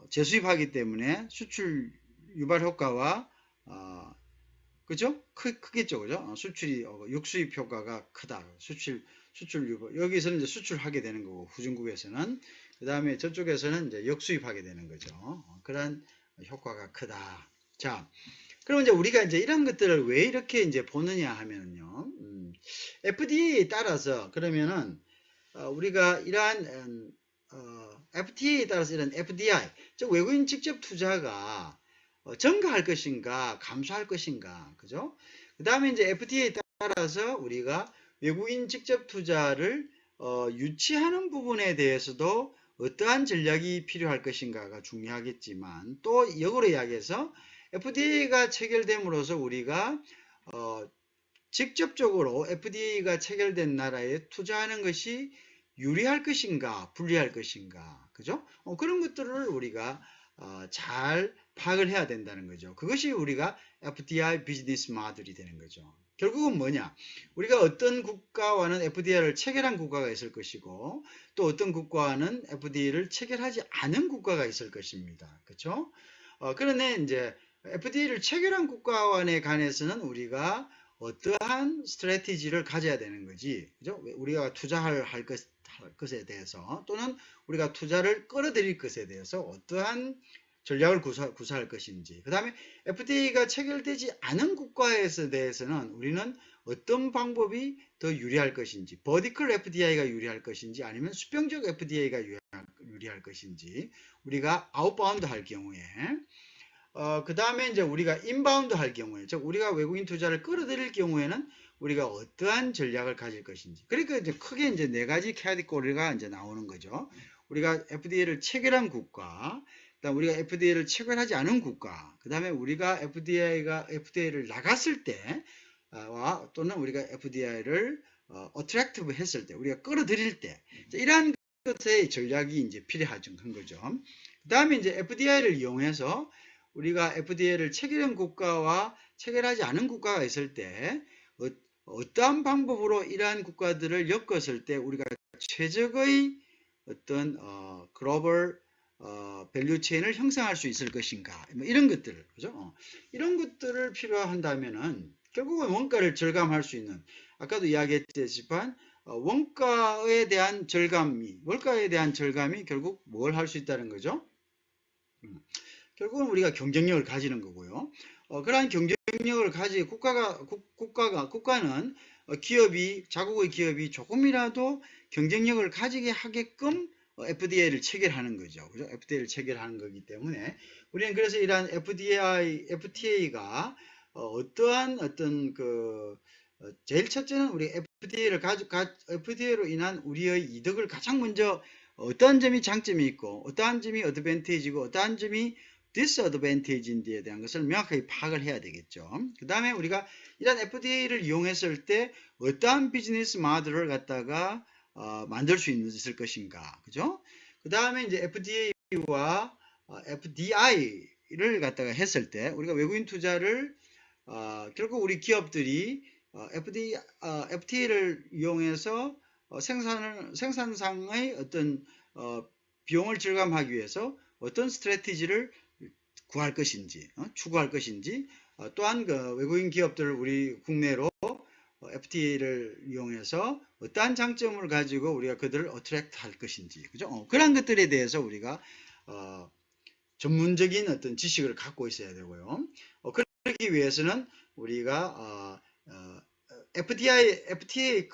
재수입하기 때문에 수출 유발 효과와 그죠? 크겠죠, 그죠? 수출이 역수입 효과가 크다. 수출 유발, 여기서는 이제 수출하게 되는 거고, 후진국에서는. 그 다음에 저쪽에서는 이제 역수입하게 되는 거죠. 그런 효과가 크다. 자, 그럼 이제 우리가 이제 이런 것들을 왜 이렇게 이제 보느냐 하면요, FDA에 따라서 그러면은 우리가 이러한 FTA에 따라서 이런 FDI, 즉 외국인 직접 투자가 증가할 것인가, 감소할 것인가, 그죠? 그 다음에 이제 FTA에 따라서 우리가 외국인 직접 투자를 유치하는 부분에 대해서도 어떠한 전략이 필요할 것인가가 중요하겠지만, 또 역으로 이야기해서 FDA가 체결됨으로써 우리가 직접적으로 FDA가 체결된 나라에 투자하는 것이 유리할 것인가, 불리할 것인가, 그죠? 그런 것들을 우리가 잘 파악을 해야 된다는 거죠. 그것이 우리가 FDI 비즈니스 모델이 되는 거죠. 결국은 뭐냐? 우리가 어떤 국가와는 FDI를 체결한 국가가 있을 것이고, 또 어떤 국가와는 FDI를 체결하지 않은 국가가 있을 것입니다. 그렇죠? 그런데 이제 FDI를 체결한 국가와에 관해서는 우리가 어떠한 스트래티지를 가져야 되는 거지, 그죠? 우리가 투자할 것에 대해서, 또는 우리가 투자를 끌어들일 것에 대해서 어떠한 전략을 구사할 것인지, 그 다음에 FDA가 체결되지 않은 국가에 대해서는 우리는 어떤 방법이 더 유리할 것인지, 버티컬 FDI가 유리할 것인지, 아니면 수평적 FDA가 유리할 것인지, 우리가 아웃바운드 할 경우에, 그 다음에 이제 우리가 인바운드 할 경우에, 즉 우리가 외국인 투자를 끌어들일 경우에는 우리가 어떠한 전략을 가질 것인지. 그러니까 이제 크게 이제 네 가지 카테고리가 이제 나오는 거죠. 우리가 FDA를 체결한 국가, 그다음 우리가 FDA를 체결하지 않은 국가, 그 다음에 우리가 FDA를 나갔을 때, 또는 우리가 FDI를 어트랙티브 했을 때, 우리가 끌어들일 때, 이러한 것의 전략이 이제 필요하죠. 한 거죠. 그 다음에 이제 FDI를 이용해서 우리가 FDA를 체결한 국가와 체결하지 않은 국가가 있을 때 어떠한 방법으로 이러한 국가들을 엮었을 때 우리가 최적의 어떤 글로벌 밸류 체인을 형성할 수 있을 것인가, 뭐 이런 것들, 그죠? 이런 것들을 필요한다면은 결국은 원가를 절감할 수 있는, 아까도 이야기했지만 원가에 대한 절감이 결국 뭘 할 수 있다는 거죠? 결국은 우리가 경쟁력을 가지는 거고요. 그러한 경쟁력을 가지고 국가는 자국의 기업이 조금이라도 경쟁력을 가지게 하게끔 FDA를 체결하는 거죠. 그죠? FDA를 체결하는 거기 때문에 우리는 그래서 이러한 FTA가 어떠한 제일 첫째는 우리 FDA로 인한 우리의 이득을 가장 먼저 어떠한 점이 장점이 있고 어떠한 점이 어드밴티지고 어떠한 점이 디스어드밴티지인지에 대한 것을 명확하게 파악을 해야 되겠죠. 그 다음에 우리가 이런 FDA를 이용했을 때 어떠한 비즈니스 모델을 갖다가 만들 수 있을 것인가, 그죠? 그 다음에 이제 FDA와 FDI를 갖다가 했을 때 우리가 외국인 투자를 결국 우리 기업들이 FTA를 이용해서 생산상의 어떤 비용을 절감하기 위해서 어떤 스트래티지를 구할 것인지, 추구할 것인지, 또한 외국인 기업들을 우리 국내로 FTA를 이용해서 어떠한 장점을 가지고 우리가 그들을 어트랙트 할 것인지, 그죠? 그런 것들에 대해서 우리가 전문적인 어떤 지식을 갖고 있어야 되고요. 그러기 위해서는 우리가 FTA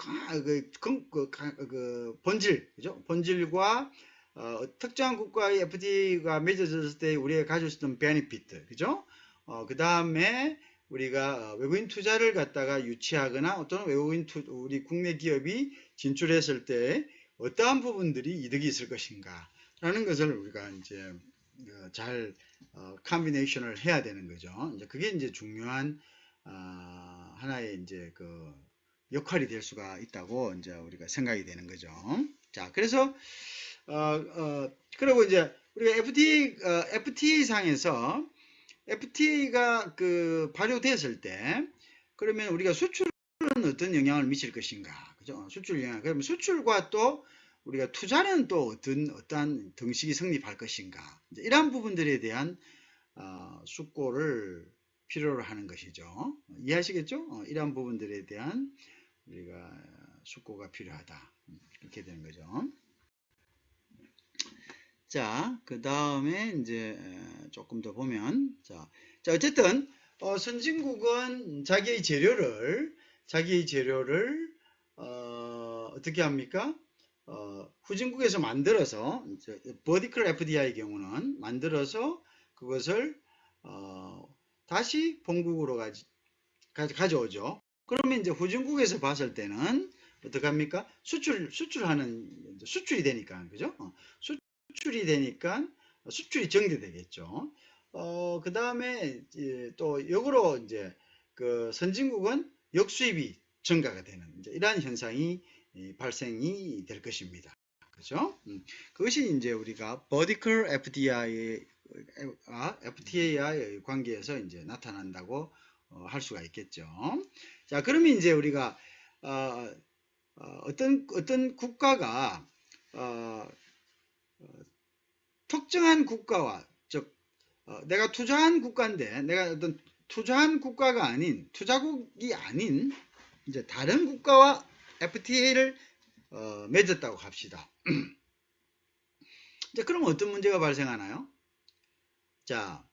본질, 그죠? 본질과 특정한 국가의 FTA가 맺어졌을 때 우리가 가질 수 있는 베네피트, 그죠? 그 다음에 우리가 외국인 투자를 갖다가 유치하거나 또는 우리 국내 기업이 진출했을 때 어떠한 부분들이 이득이 있을 것인가 라는 것을 우리가 이제 잘 컨비네이션을 해야 되는 거죠. 이제 그게 이제 중요한 하나의 이제 그 역할이 될 수가 있다고 이제 우리가 생각이 되는 거죠. 자, 그래서 그리고 이제 우리가 FTA 상에서 FTA가 그 발효됐을 때 그러면 우리가 수출은 어떤 영향을 미칠 것인가, 그죠? 수출 영향. 그러면 수출과 또 우리가 투자는 또 어떠한 등식이 성립할 것인가, 이러한 부분들에 대한 숙고를 필요로 하는 것이죠. 이해하시겠죠? 이러한 부분들에 대한 우리가 숙고가 필요하다, 이렇게 되는 거죠. 자, 그 다음에 이제 조금 더 보면, 자 어쨌든 선진국은 자기의 재료를 어떻게 합니까? 후진국에서 만들어서, 버티컬 FDI의 경우는 만들어서 그것을 다시 본국으로 가져오죠. 그러면 이제 후진국에서 봤을 때는 어떻게 합니까? 수출이 되니까, 그죠? 수출이 되니까 수출이 정대되겠죠. 그 다음에 또 역으로 이제 그 선진국은 역수입이 증가가 되는 이러한 현상이 발생이 될 것입니다. 그죠? 그것이 이제 우리가 vertical FTA의 관계에서 이제 나타난다고 할 수가 있겠죠. 자, 그러면 이제 우리가 어떤 국가가 특정한 국가와, 즉 내가 투자한 국가인데 내가 어떤 투자한 국가가 아닌, 투자국이 아닌 이제 다른 국가와 FTA를 맺었다고 합시다. 이제 그럼 어떤 문제가 발생하나요? 자,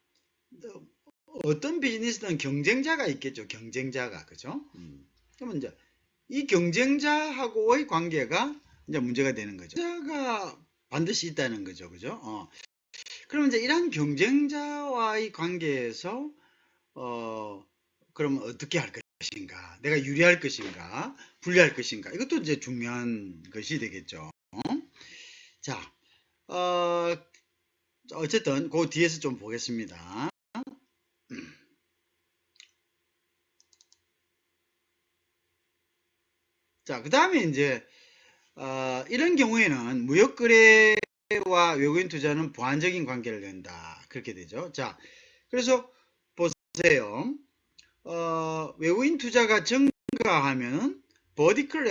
어떤 비즈니스는 경쟁자가 있겠죠. 경쟁자가, 그죠? 그러면 이제 이 경쟁자하고의 관계가 이제 문제가 되는 거죠. 경쟁자가 반드시 있다는 거죠. 그죠? 그러면 이제 이러한 경쟁자와의 관계에서 그러면 어떻게 할 것인가? 내가 유리할 것인가? 불리할 것인가? 이것도 이제 중요한 것이 되겠죠. 자, 어쨌든 그 뒤에서 좀 보겠습니다. 자, 그 다음에 이제 이런 경우에는 무역거래와 외국인 투자는 보완적인 관계를 낸다, 그렇게 되죠. 자, 그래서 보세요. 외국인 투자가 증가하면은 vertical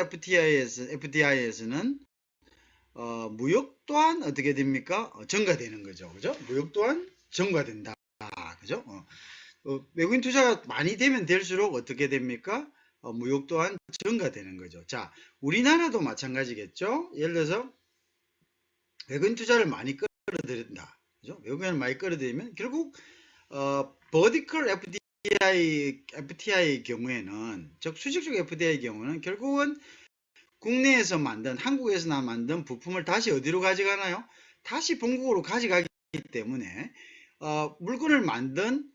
FDI에서는 무역 또한 어떻게 됩니까? 증가되는 거죠. 그죠? 무역 또한 증가된다. 그죠? 외국인 투자가 많이 되면 될수록 어떻게 됩니까? 무역 또한 증가되는 거죠. 자, 우리나라도 마찬가지겠죠? 예를 들어서 외국인 투자를 많이 끌어들인다. 그죠? 외국인을 많이 끌어들이면 결국 vertical FTI의 경우에는, 즉 수직적 FTI의 경우는 결국은 국내에서 만든, 한국에서 만든 부품을 다시 어디로 가져가나요? 다시 본국으로 가져가기 때문에 물건을 만든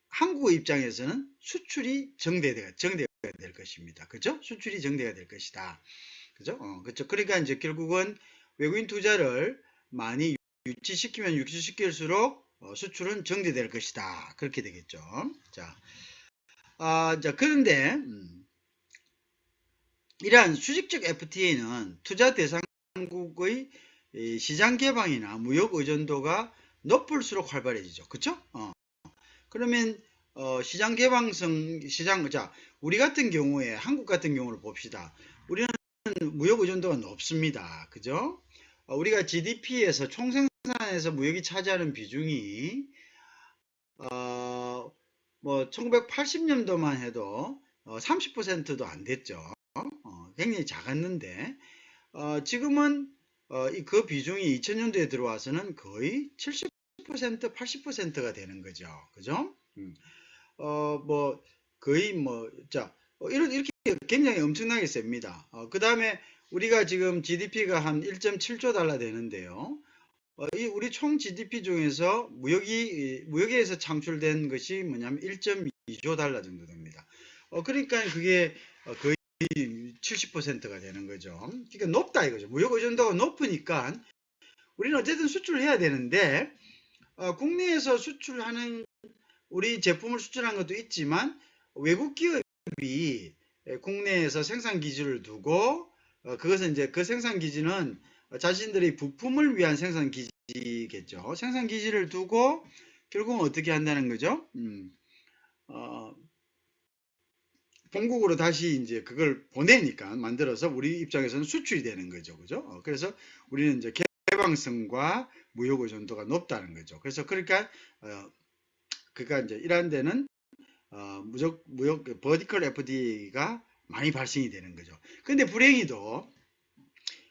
한국의 입장에서는 수출이 정대가 될 것입니다. 그죠? 수출이 정대가 될 것이다. 그죠? 그렇죠. 그러니까 이제 결국은 외국인 투자를 많이 유치시킬수록 수출은 정대될 것이다. 그렇게 되겠죠. 자, 자, 그런데 이러한 수직적 FTA는 투자 대상국의 시장 개방이나 무역 의존도가 높을수록 활발해지죠. 그쵸? 그러면 시장 개방성, 자, 우리 같은 경우에, 한국 같은 경우를 봅시다. 우리는 무역 의존도가 높습니다. 그죠? 우리가 GDP에서 총생산에서 무역이 차지하는 비중이 뭐 1980년도만 해도 30%도 안 됐죠. 굉장히 작았는데 지금은 그 비중이 2000년도에 들어와서는 거의 70%, 80%가 되는 거죠. 그죠? 뭐 거의 자, 이렇게 굉장히 엄청나게 셉니다. 그 다음에 우리가 지금 GDP가 한 1.7조 달러 되는데요. 우리 총 GDP 중에서 무역에서 창출된 것이 뭐냐면 1.2 2조 달러 정도 됩니다. 그러니까 그게 거의 70%가 되는 거죠. 그러니까 높다 이거죠. 무역 의존도가 높으니까 우리는 어쨌든 수출을 해야 되는데 국내에서 수출하는 우리 제품을 수출하는 것도 있지만 외국 기업이 국내에서 생산 기지를 두고 그것은 이제 그 생산 기지는 자신들의 부품을 위한 생산 기지겠죠. 생산 기지를 두고 결국은 어떻게 한다는 거죠? 본국으로 다시 이제 그걸 보내니까 만들어서 우리 입장에서는 수출이 되는 거죠. 그죠? 그래서 우리는 이제 개방성과 무역 의존도가 높다는 거죠. 그래서 그러니까 이제 이러한 데는 무역 버티컬 FDA가 많이 발생이 되는 거죠. 근데 불행히도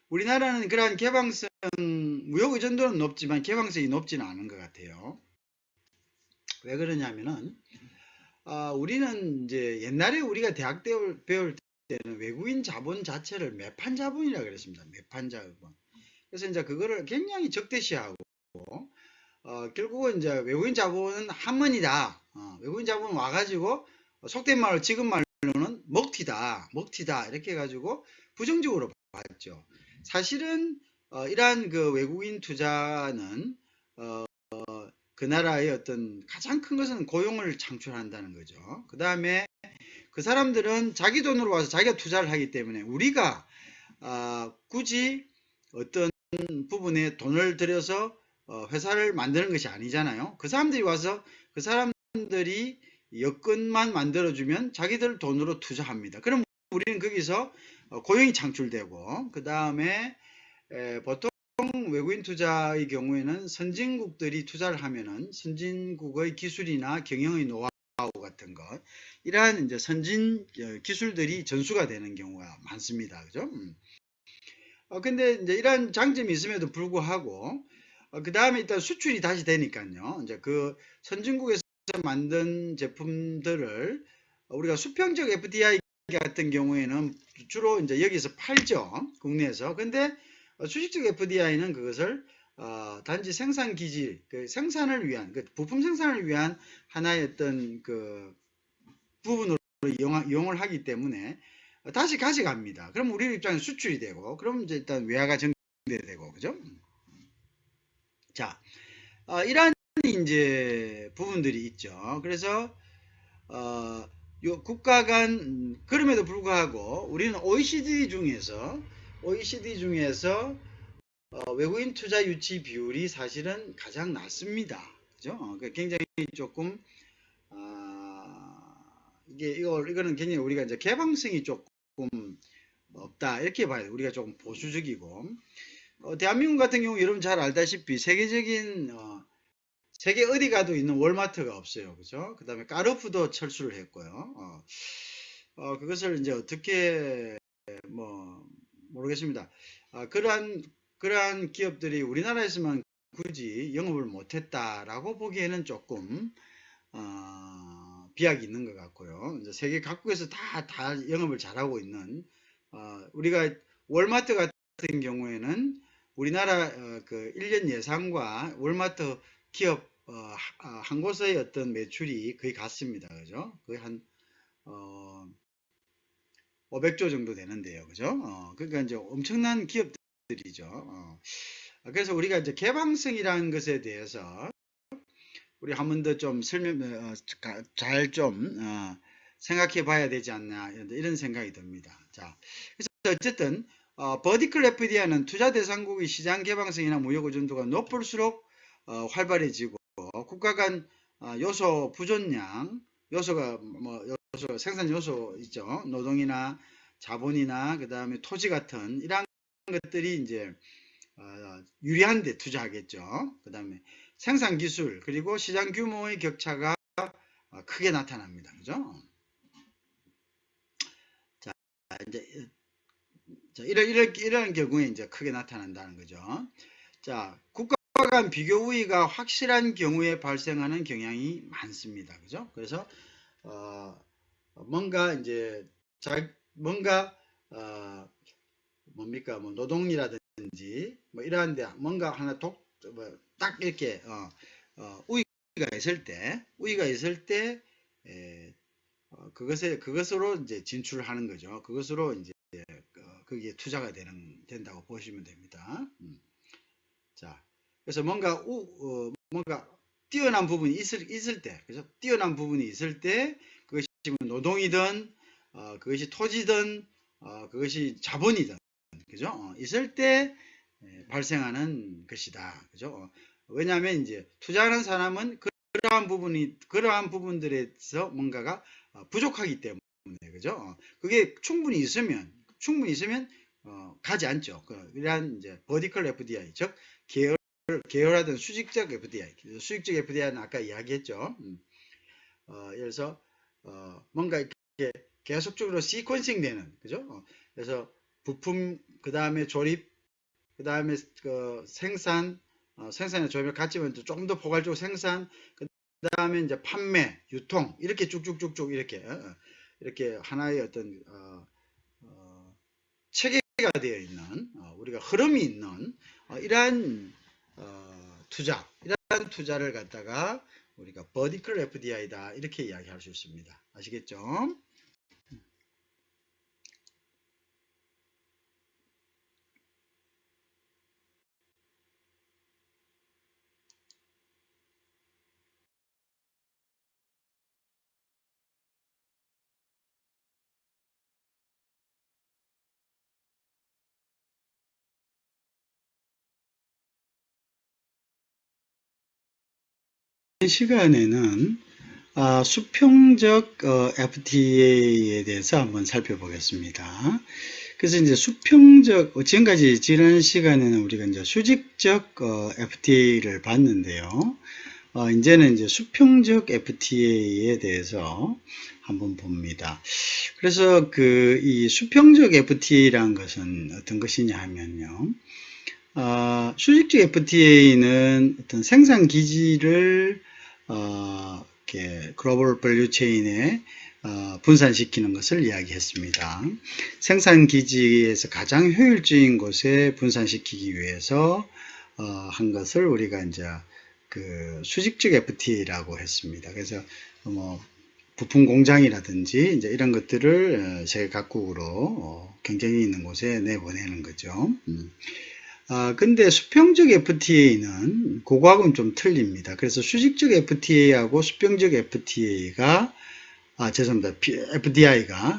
우리나라는 그러한 개방성 무역 의존도는 높지만 개방성이 높지는 않은 것 같아요. 왜 그러냐면은 우리는 이제 옛날에 우리가 대학 배울 때는 외국인 자본 자체를 매판 자본이라고 그랬습니다. 매판 자본. 그래서 이제 그거를 굉장히 적대시하고 결국은 이제 외국인 자본은 한문이다. 외국인 자본 와가지고 속된 말로 지금 말로는 먹튀다 이렇게 해가지고 부정적으로 봤죠. 사실은 이러한 그 외국인 투자는 그 나라의 어떤 가장 큰 것은 고용을 창출한다는 거죠. 그 다음에 그 사람들은 자기 돈으로 와서 자기가 투자를 하기 때문에 우리가 굳이 어떤 부분에 돈을 들여서 회사를 만드는 것이 아니잖아요. 그 사람들이 와서 그 사람들이 여건만 만들어주면 자기들 돈으로 투자합니다. 그럼 우리는 거기서 고용이 창출되고 그 다음에 보통 외국인 투자의 경우에는 선진국들이 투자를 하면은 선진국의 기술이나 경영의 노하우 같은 것 이러한 이제 선진 기술들이 전수가 되는 경우가 많습니다. 그죠? 근데 이제 이런 장점이 있음에도 불구하고 그 다음에 일단 수출이 다시 되니까요. 이제 그 선진국에서 만든 제품들을 우리가 수평적 FDI 같은 경우에는 주로 이제 여기서 팔죠. 국내에서. 근데 수직적 FDI는 그것을 단지 생산 기지, 그 생산을 위한, 그 부품 생산을 위한 하나의 어떤 그 부분으로 이용을 하기 때문에 다시 가져갑니다. 그럼 우리 입장에 수출이 되고, 그럼 이제 일단 외화가 정대되고, 그죠? 자, 이러한 이제 부분들이 있죠. 그래서 요 국가 간 그럼에도 불구하고 우리는 OECD 중에서 외국인 투자 유치 비율이 사실은 가장 낮습니다. 그죠? 굉장히 조금 이거는 굉장히 우리가 이제 개방성이 조금 없다 이렇게 봐야 돼요. 우리가 조금 보수적이고 대한민국 같은 경우 여러분 잘 알다시피 세계적인 세계 어디 가도 있는 월마트가 없어요. 그죠? 그 다음에 까르푸도 철수를 했고요. 그것을 이제 어떻게 모르겠습니다. 그러한 기업들이 우리나라에서만 굳이 영업을 못했다라고 보기에는 조금 비약이 있는 것 같고요. 이제 세계 각국에서 다 영업을 잘하고 있는 우리가 월마트 같은 경우에는 우리나라 그 1년 예상과 월마트 기업 한 곳의 어떤 매출이 거의 같습니다. 그죠? 거의 한 500조 정도 되는데요. 그죠? 그러니까 이제 엄청난 기업들이죠. 그래서 우리가 이제 개방성이라는 것에 대해서 우리 한 번 더 좀 잘 좀 생각해 봐야 되지 않나 이런 생각이 듭니다. 자, 그래서 어쨌든 버티컬 FDI는 투자 대상국의 시장 개방성이나 무역 의존도가 높을수록 활발해지고 국가 간 요소 부존량 요소가 요소 생산 요소 있죠. 노동이나 자본이나 그 다음에 토지 같은 이러한 것들이 이제 유리한 데 투자하겠죠. 그 다음에 생산 기술 그리고 시장 규모의 격차가 크게 나타납니다. 그죠? 자, 이제 이런 경우에 이제 크게 나타난다는 거죠. 자, 국가 간 비교 우위가 확실한 경우에 발생하는 경향이 많습니다. 그죠? 그래서 뭔가 이제 뭔가 뭡니까 뭐 노동이라든지 뭐 이러한데 뭔가 하나 딱 이렇게 우위가 있을 때 그것으로 이제 진출을 하는 거죠. 그것으로 이제 거기에 투자가 된다고 보시면 됩니다. 자, 그래서 뭔가 뛰어난 부분이 있을 때, 그죠? 뛰어난 부분이 있을 때, 그것이 노동이든, 그것이 토지든, 그것이 자본이든, 그죠? 있을 때 발생하는 것이다. 그죠? 왜냐하면 이제 투자하는 사람은 그러한 부분들에서 뭔가가 부족하기 때문에, 그죠? 그게 충분히 있으면 가지 않죠. 이러한 이제 버티컬 FDI, 즉 계열화된 수직적 FDI, 수직적 FDI는 아까 이야기했죠. 예를 들어서 뭔가 이렇게 계속적으로 시퀀싱 되는, 그죠? 그래서 부품, 그 다음에 조립, 그 다음에 생산의 조립을 같이 하면 조금 더 포괄적으로 생산, 그 다음에 이제 판매, 유통, 이렇게 쭉쭉쭉쭉 이렇게 하나의 어떤 체계가 되어 있는, 우리가 흐름이 있는 이러한 이러한 투자를 갖다가 우리가 버티컬 FDI다 이렇게 이야기할 수 있습니다. 아시겠죠? 이 시간에는 수평적 FTA에 대해서 한번 살펴보겠습니다. 그래서 이제 지금까지 지난 시간에는 우리가 이제 수직적 FTA를 봤는데요. 이제는 이제 수평적 FTA에 대해서 한번 봅니다. 그래서 이 수평적 FTA라는 것은 어떤 것이냐 하면요. 수직적 FTA는 어떤 생산 기지를 이렇게 글로벌 밸류 체인에 분산시키는 것을 이야기했습니다. 생산 기지에서 가장 효율적인 곳에 분산시키기 위해서 한 것을 우리가 이제 그 수직적 FTA라고 했습니다. 그래서 뭐 부품 공장이라든지 이제 이런 것들을 세계 각국으로 경쟁이 있는 곳에 내보내는 거죠. 근데 수평적 FTA는 그거하고는 좀 틀립니다. 그래서 수직적 FTA하고 수평적 FTA가 죄송합니다. FDI가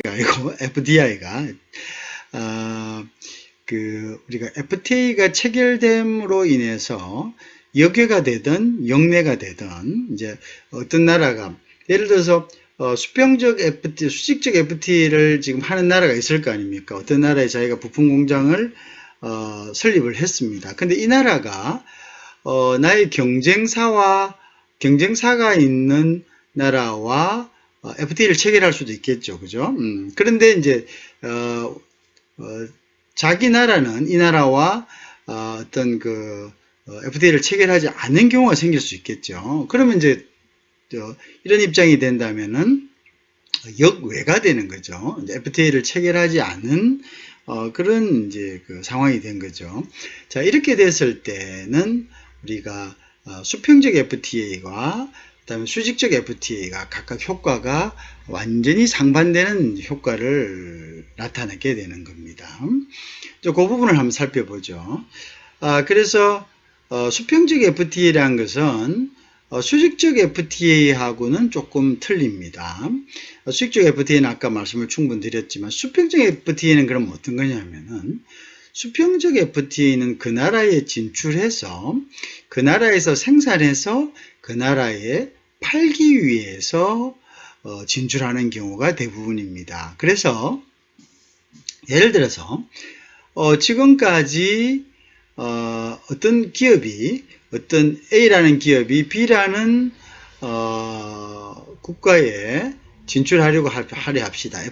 아니고 FDI가 우리가 FTA가 체결됨으로 인해서 역외가 되든 역내가 되든 이제 어떤 나라가 예를 들어서 수평적 FTA, 수직적 FTA를 지금 하는 나라가 있을 거 아닙니까? 어떤 나라에 자기가 부품 공장을 설립을 했습니다. 근데 이 나라가 나의 경쟁사가 있는 나라와 FTA를 체결할 수도 있겠죠, 그죠? 그런데 이제 자기 나라는 이 나라와 어떤 FTA를 체결하지 않는 경우가 생길 수 있겠죠. 그러면 이제 이런 입장이 된다면은 역외가 되는 거죠. FTA를 체결하지 않은 그런 이제 상황이 된 거죠. 자, 이렇게 됐을 때는 우리가 수평적 FTA와 그다음에 수직적 FTA가 각각 효과가 완전히 상반되는 효과를 나타내게 되는 겁니다. 그 부분을 한번 살펴보죠. 그래서 수평적 FTA라는 것은 수직적 FTA하고는 조금 틀립니다. 수직적 FTA는 아까 말씀을 충분히 드렸지만 수평적 FTA는 그럼 어떤 거냐면은 수평적 FTA는 그 나라에 진출해서 그 나라에서 생산해서 그 나라에 팔기 위해서 진출하는 경우가 대부분입니다. 그래서 예를 들어서 지금까지 어떤 A라는 기업이 B라는 국가에 진출하려고 하려 합시다.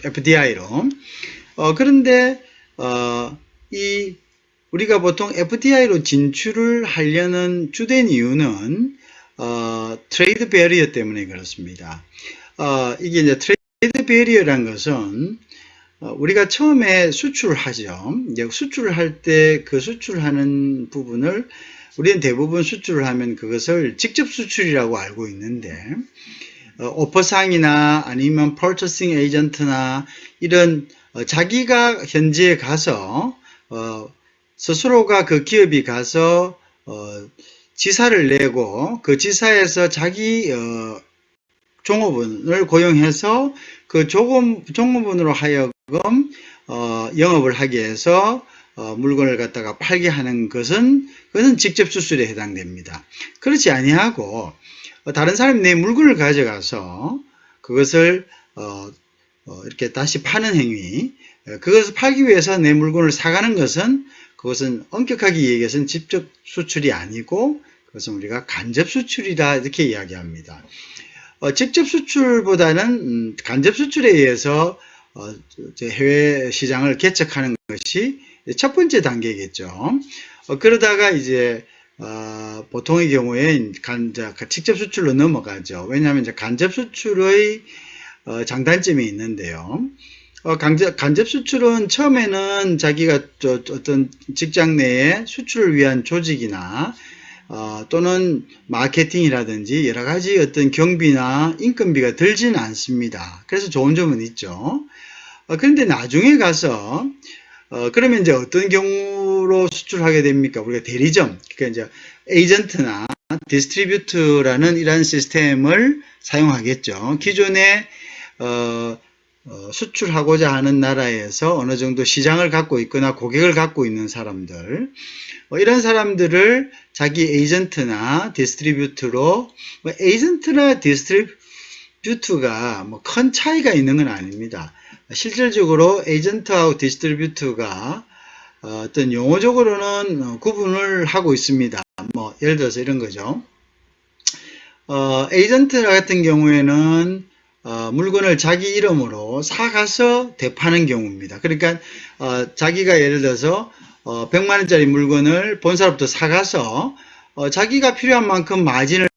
FDI로. 그런데 우리가 보통 FDI로 진출을 하려는 주된 이유는 트레이드 베리어 때문에 그렇습니다. 이게 이제 트레이드 베리어란 것은 우리가 처음에 수출하죠. 이제 수출할 때 그 수출하는 부분을 우리는 대부분 수출을 하면 그것을 직접 수출이라고 알고 있는데 오퍼상이나 아니면 purchasing agent나 이런 자기가 현지에 가서 스스로가 그 기업이 가서 지사를 내고 그 지사에서 자기 종업원을 고용해서 그 종업원으로 하여금 영업을 하게 해서 물건을 갖다가 팔게 하는 그것은 직접 수출에 해당됩니다. 그렇지 아니하고 다른 사람이 내 물건을 가져가서 그것을 이렇게 다시 파는 행위, 그것을 팔기 위해서 내 물건을 사가는 것은 그것은 엄격하게 얘기해서는 직접 수출이 아니고 그것은 우리가 간접 수출이다 이렇게 이야기합니다. 직접 수출보다는 간접 수출에 의해서 해외 시장을 개척하는 것이 첫 번째 단계겠죠. 그러다가 이제 보통의 경우에 직접 수출로 넘어가죠. 왜냐하면 이제 간접 수출의 장단점이 있는데요. 간접 수출은 처음에는 자기가 어떤 직장 내에 수출을 위한 조직이나 또는 마케팅이라든지 여러 가지 어떤 경비나 인건비가 들지는 않습니다. 그래서 좋은 점은 있죠. 그런데 나중에 가서 그러면 이제 어떤 경우로 수출하게 됩니까? 우리가 대리점, 그러니까 이제 에이전트나 디스트리뷰트라는 이런 시스템을 사용하겠죠. 기존에 수출하고자 하는 나라에서 어느 정도 시장을 갖고 있거나 고객을 갖고 있는 사람들, 이런 사람들을 자기 에이전트나 디스트리뷰트로, 에이전트나 디스트리뷰트가 큰 차이가 있는 건 아닙니다. 실질적으로 에이전트하고 디스트리뷰트가 어떤 용어적으로는 구분을 하고 있습니다. 예를 들어서 이런 거죠. 에이전트 같은 경우에는 물건을 자기 이름으로 사가서 대파는 경우입니다. 그러니까 자기가 예를 들어서 100만원짜리 물건을 본사로부터 사가서 자기가 필요한 만큼 마진을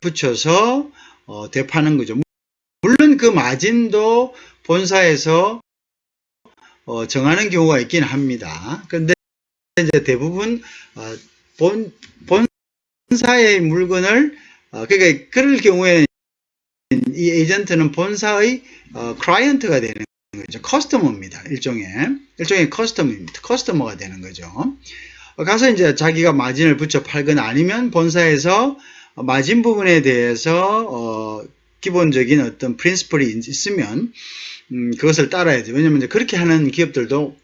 붙여서 대파는 거죠. 물론 그 마진도 본사에서 정하는 경우가 있긴 합니다. 그런데 이제 대부분 본사의 물건을 그러니까 그럴 경우에는 이 에이전트는 본사의 클라이언트가 되는 거죠. 커스터머입니다. 일종의 커스터머가 되는 거죠. 가서 이제 자기가 마진을 붙여 팔거나 아니면 본사에서 마진 부분에 대해서 기본적인 어떤 프린시플이 있으면 그것을 따라야죠. 왜냐하면 이제 그렇게 하는 기업들도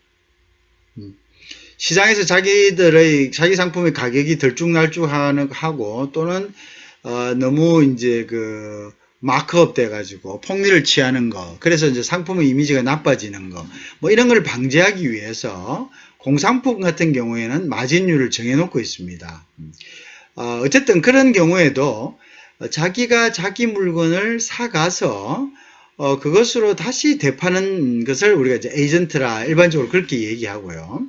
시장에서 자기 상품의 가격이 들쭉날쭉하고 또는 너무 이제 그 마크업 돼가지고 폭리를 취하는 거, 그래서 이제 상품의 이미지가 나빠지는 거, 이런 걸 방지하기 위해서 공산품 같은 경우에는 마진율을 정해놓고 있습니다. 어쨌든 그런 경우에도 자기가 자기 물건을 사가서 그것으로 다시 대파는 것을 우리가 이제 에이전트라 일반적으로 그렇게 얘기하고요.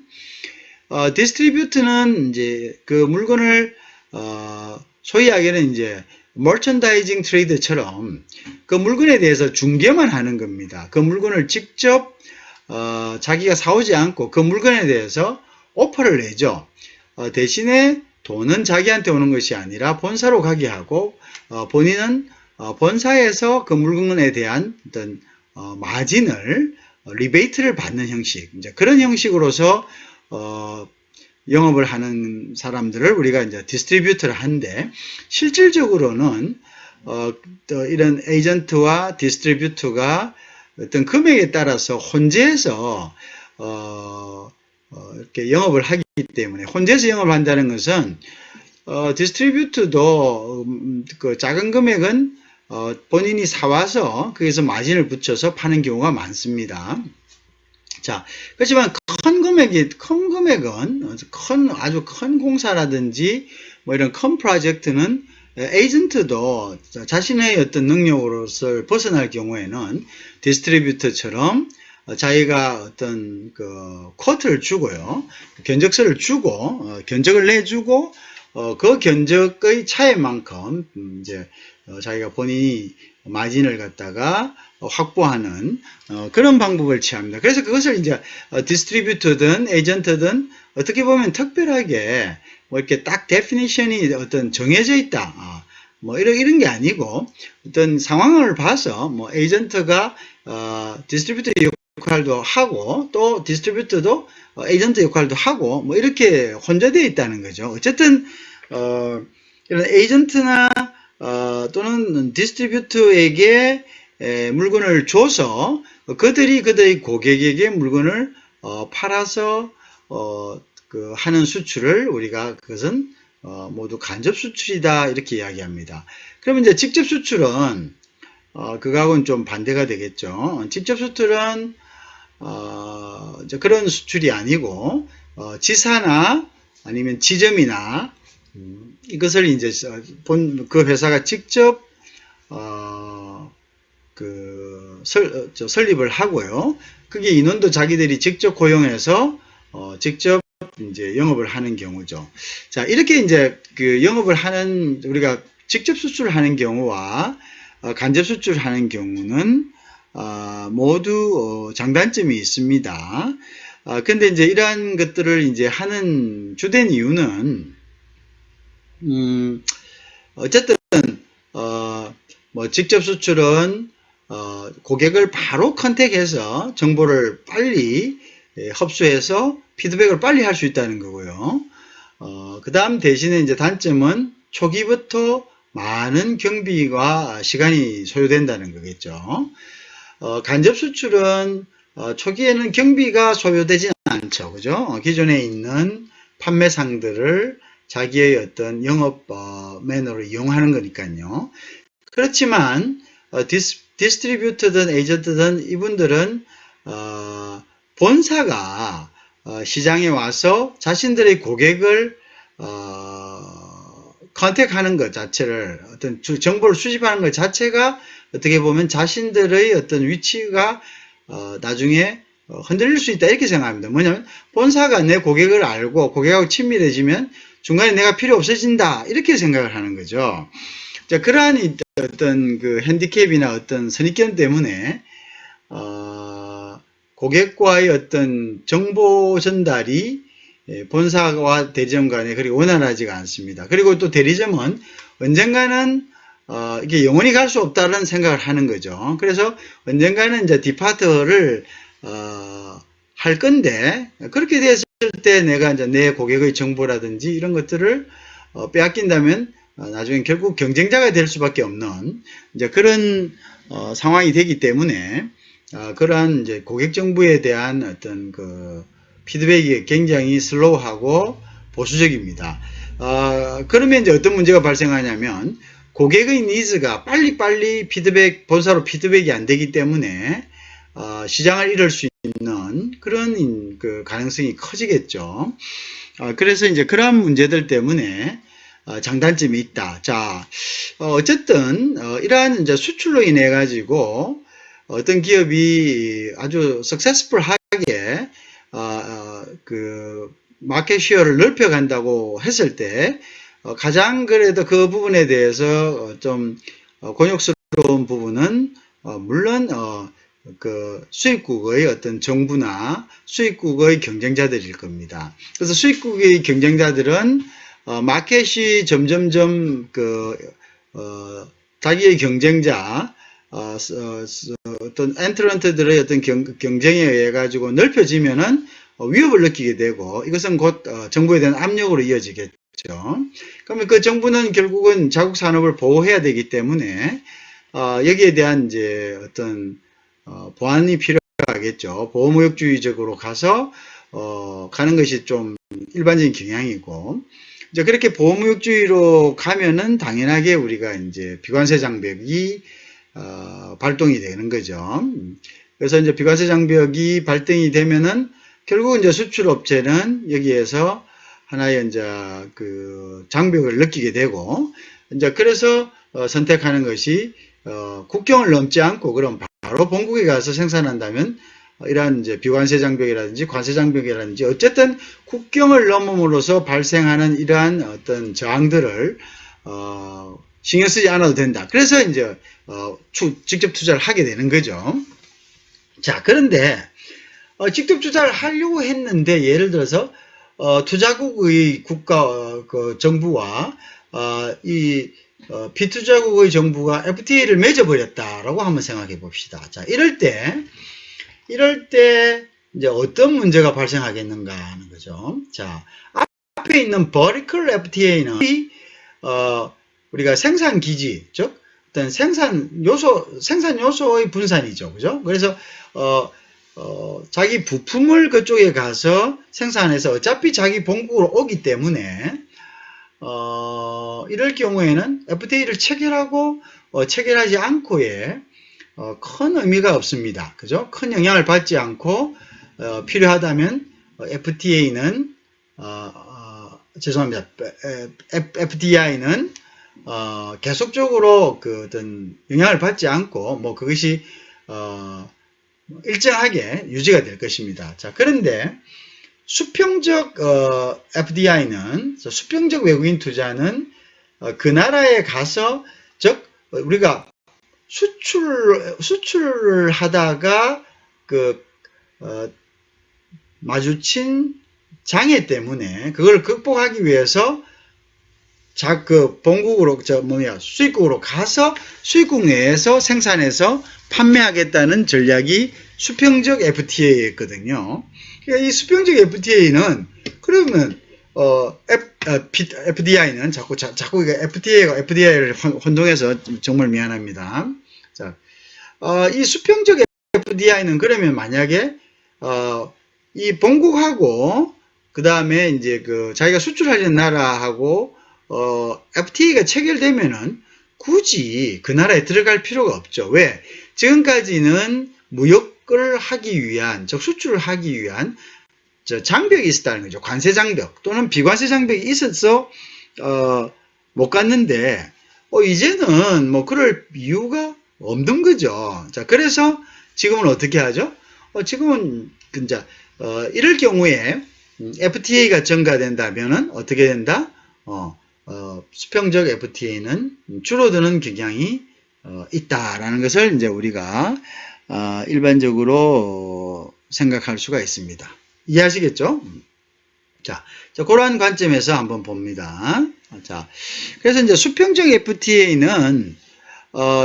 디스트리뷰트는 이제 그 물건을 소위 하기에는 이제 머천다이징 트레이드처럼 그 물건에 대해서 중개만 하는 겁니다. 그 물건을 직접 자기가 사오지 않고 그 물건에 대해서 오퍼를 내죠. 대신에 돈은 자기한테 오는 것이 아니라 본사로 가게 하고 본인은 본사에서 그 물건에 대한 어떤 마진을 리베이트를 받는 형식, 이제 그런 형식으로서 영업을 하는 사람들을 우리가 이제 디스트리뷰터를 하는데, 실질적으로는 이런 에이전트와 디스트리뷰터가 어떤 금액에 따라서 혼재해서 이렇게 영업을 하기 때문에, 혼재해서 영업을 한다는 것은 디스트리뷰터도 그 작은 금액은 본인이 사와서 거기서 마진을 붙여서 파는 경우가 많습니다. 자, 그렇지만 큰 금액은 아주 큰 공사라든지 이런 큰 프로젝트는 에이전트도 자신의 어떤 능력으로서 벗어날 경우에는 디스트리뷰터처럼 자기가 어떤 그 쿼트를 주고요, 견적서를 주고 견적을 내주고 그 견적의 차이만큼 이제 자기가 본인이 마진을 갖다가 확보하는 그런 방법을 취합니다. 그래서 그것을 이제 디스트리뷰터든 에이전트든 어떻게 보면 특별하게 뭐 이렇게 딱 데피니션이 어떤 정해져 있다. 뭐 이런 게 아니고 어떤 상황을 봐서 뭐 에이전트가 디스트리뷰터 역할도 하고 또 디스트리뷰터도 에이전트 역할도 하고 뭐 이렇게 혼재되어 있다는 거죠. 어쨌든 이런 에이전트나 또는 디스트리뷰터에게 물건을 줘서 그들이 그들의 고객에게 물건을 팔아서 하는 수출을 우리가 그것은 모두 간접 수출이다 이렇게 이야기합니다. 그러면 이제 직접 수출은 그거하고는 좀 반대가 되겠죠. 직접 수출은 이제 그런 수출이 아니고 지사나 아니면 지점이나 이것을 이제 그 회사가 직접 설립을 하고요. 그게 인원도 자기들이 직접 고용해서 직접 이제 영업을 하는 경우죠. 자, 이렇게 이제 그 영업을 하는 우리가 직접 수출하는 경우와 간접 수출하는 경우는 모두 장단점이 있습니다. 근데 이제 이러한 것들을 이제 하는 주된 이유는 어쨌든 뭐 직접 수출은 고객을 바로 컨택해서 정보를 빨리 흡수해서 피드백을 빨리 할 수 있다는 거고요. 그 다음 대신에 이제 단점은 초기부터 많은 경비와 시간이 소요된다는 거겠죠. 간접 수출은 초기에는 경비가 소요되지는 않죠. 그죠? 기존에 있는 판매상들을 자기의 어떤 영업 매너로 이용하는 거니까요. 그렇지만 디스트리뷰터든 에이전트든 이분들은 본사가 시장에 와서 자신들의 고객을 컨택하는 것 자체를 어떤 정보를 수집하는 것 자체가 어떻게 보면 자신들의 어떤 위치가 나중에 흔들릴 수 있다 이렇게 생각합니다. 뭐냐면 본사가 내 고객을 알고 고객하고 친밀해지면 중간에 내가 필요 없어진다 이렇게 생각을 하는 거죠. 자, 그러한 어떤 그 핸디캡이나 어떤 선입견 때문에 고객과의 어떤 정보 전달이 본사와 대리점 간에 그리 원활하지가 않습니다. 그리고 또 대리점은 언젠가는 이게 영원히 갈 수 없다는 생각을 하는 거죠. 그래서 언젠가는 이제 디파트를 할 건데 그렇게 됐을 때 내가 이제 내 고객의 정보라든지 이런 것들을 빼앗긴다면 나중에 결국 경쟁자가 될 수밖에 없는 이제 그런 상황이 되기 때문에 그러한 이제 고객 정보에 대한 어떤 그 피드백이 굉장히 슬로우하고 보수적입니다. 그러면 이제 어떤 문제가 발생하냐면 고객의 니즈가 빨리빨리 본사로 피드백이 안 되기 때문에 시장을 잃을 수 있는 그런 그 가능성이 커지겠죠. 그래서 이제 그러한 문제들 때문에 장단점이 있다. 자, 어쨌든 이러한 이제 수출로 인해 가지고 어떤 기업이 아주 석세스풀하게 그 마켓 쉐어를 넓혀 간다고 했을 때 가장 그래도 그 부분에 대해서 좀 곤욕스러운 부분은 물론 그 수입국의 어떤 정부나 수입국의 경쟁자들일 겁니다. 그래서 수입국의 경쟁자들은 마켓이 점점점 자기의 경쟁자 어떤 엔트런트들의 어떤 경쟁에 의해 가지고 넓혀지면은 위협을 느끼게 되고 이것은 곧 정부에 대한 압력으로 이어지겠죠. 그러면 그 정부는 결국은 자국 산업을 보호해야 되기 때문에 여기에 대한 이제 어떤 보완이 필요하겠죠. 보호무역주의적으로 가서 가는 것이 좀 일반적인 경향이고 이제 그렇게 보호무역주의로 가면은 당연하게 우리가 이제 비관세 장벽이 발동이 되는 거죠. 그래서 이제 비관세 장벽이 발동이 되면은 결국은 이제 수출업체는 여기에서 하나의 이제 그 장벽을 느끼게 되고 이제 그래서 선택하는 것이 국경을 넘지 않고 그럼 바로 본국에 가서 생산한다면 이러한 이제 비관세 장벽이라든지 관세 장벽이라든지 어쨌든 국경을 넘음으로써 발생하는 이러한 어떤 저항들을 신경 쓰지 않아도 된다. 그래서 이제 직접 투자를 하게 되는 거죠. 자, 그런데 직접 투자를 하려고 했는데 예를 들어서 투자국의 정부와 이 비투자국의 정부가 FTA를 맺어버렸다라고 한번 생각해 봅시다. 자, 이럴 때 이제 어떤 문제가 발생하겠는가 하는 거죠. 자, 앞에 있는 vertical FTA는 우리가 생산 기지, 즉 어떤 생산 요소의 분산이죠. 그죠? 그래서 자기 부품을 그쪽에 가서 생산해서 어차피 자기 본국으로 오기 때문에 이럴 경우에는 FTA를 체결하고 체결하지 않고의 큰 의미가 없습니다. 그죠? 큰 영향을 받지 않고 필요하다면 FTA는 죄송합니다. FDI는 계속적으로 그 어떤 영향을 받지 않고 뭐 그것이 일정하게 유지가 될 것입니다. 자, 그런데 수평적 FDI는 수평적 외국인 투자는 그 나라에 가서 즉 우리가 수출을 하다가 마주친 장애 때문에 그걸 극복하기 위해서 본국으로 수입국으로 가서 수입국 내에서 생산해서 판매하겠다는 전략이 수평적 FTA였거든요. 그러니까 이 수평적 FTA는 그러면 FDI는 자꾸 FTA가 FDI를 혼동해서 정말 미안합니다. 자, 이 수평적 FDI는 그러면 만약에 이 본국하고 그 다음에 이제 자기가 수출하려는 나라하고 FTA가 체결되면은 굳이 그 나라에 들어갈 필요가 없죠. 왜? 지금까지는 무역을 하기 위한, 즉 수출을 하기 위한 장벽이 있었다는 거죠. 관세 장벽 또는 비관세 장벽이 있어서 못 갔는데 이제는 뭐 그럴 이유가 없는 거죠. 자, 그래서 지금은 어떻게 하죠? 지금은 이제 이럴 경우에 FTA가 전가된다면은 어떻게 된다? 수평적 FTA는 줄어드는 경향이 있다라는 것을 이제 우리가 일반적으로 생각할 수가 있습니다. 이해하시겠죠? 자, 그러한 관점에서 한번 봅니다. 자, 그래서 이제 수평적 FTA는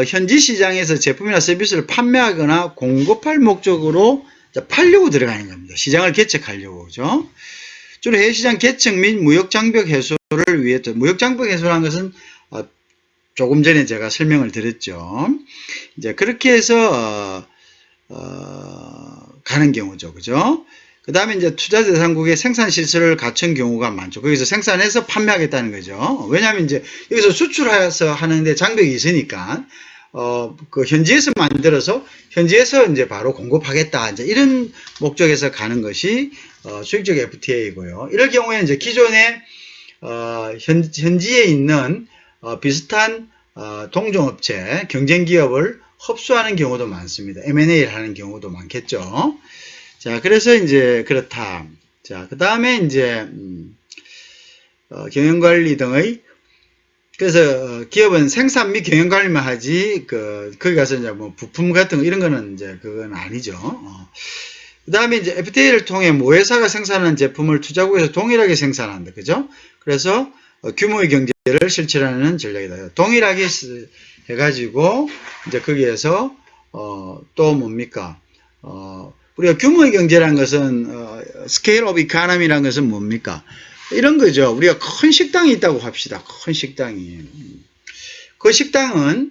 현지 시장에서 제품이나 서비스를 판매하거나 공급할 목적으로 팔려고 들어가는 겁니다. 시장을 개척하려고, 그죠? 주로 해외시장 개척 및 무역장벽 해소를 위해, 무역장벽 해소라는 것은 조금 전에 제가 설명을 드렸죠. 이제 그렇게 해서 가는 경우죠, 그죠? 그 다음에 이제 투자 대상국의 생산 시설을 갖춘 경우가 많죠. 거기서 생산해서 판매하겠다는 거죠. 왜냐하면 이제 여기서 수출해서 하는데 장벽이 있으니까 현지에서 만들어서 현지에서 이제 바로 공급하겠다. 이제 이런 목적에서 가는 것이 수익적 FTA이고요. 이럴 경우에 이제 기존에 현지에 있는 비슷한 동종업체, 경쟁기업을 흡수하는 경우도 많습니다. M&A를 하는 경우도 많겠죠. 자, 그래서 이제 그렇다. 자, 그 다음에 이제 경영관리 등의, 그래서 기업은 생산 및 경영관리만 하지 거기 가서 이제 뭐 부품 같은 거 이런 거는 이제 그건 아니죠. 그 다음에 이제 FTA를 통해 모회사가 생산하는 제품을 투자국에서 동일하게 생산한다, 그죠? 그래서 규모의 경제를 실천하는 전략이다. 동일하게 해가지고 이제 거기에서 또 뭡니까? 우리가 규모의 경제라는 것은 스케일 오브 이코노미라는 것은 뭡니까? 이런 거죠. 우리가 큰 식당이 있다고 합시다. 큰 식당이. 그 식당은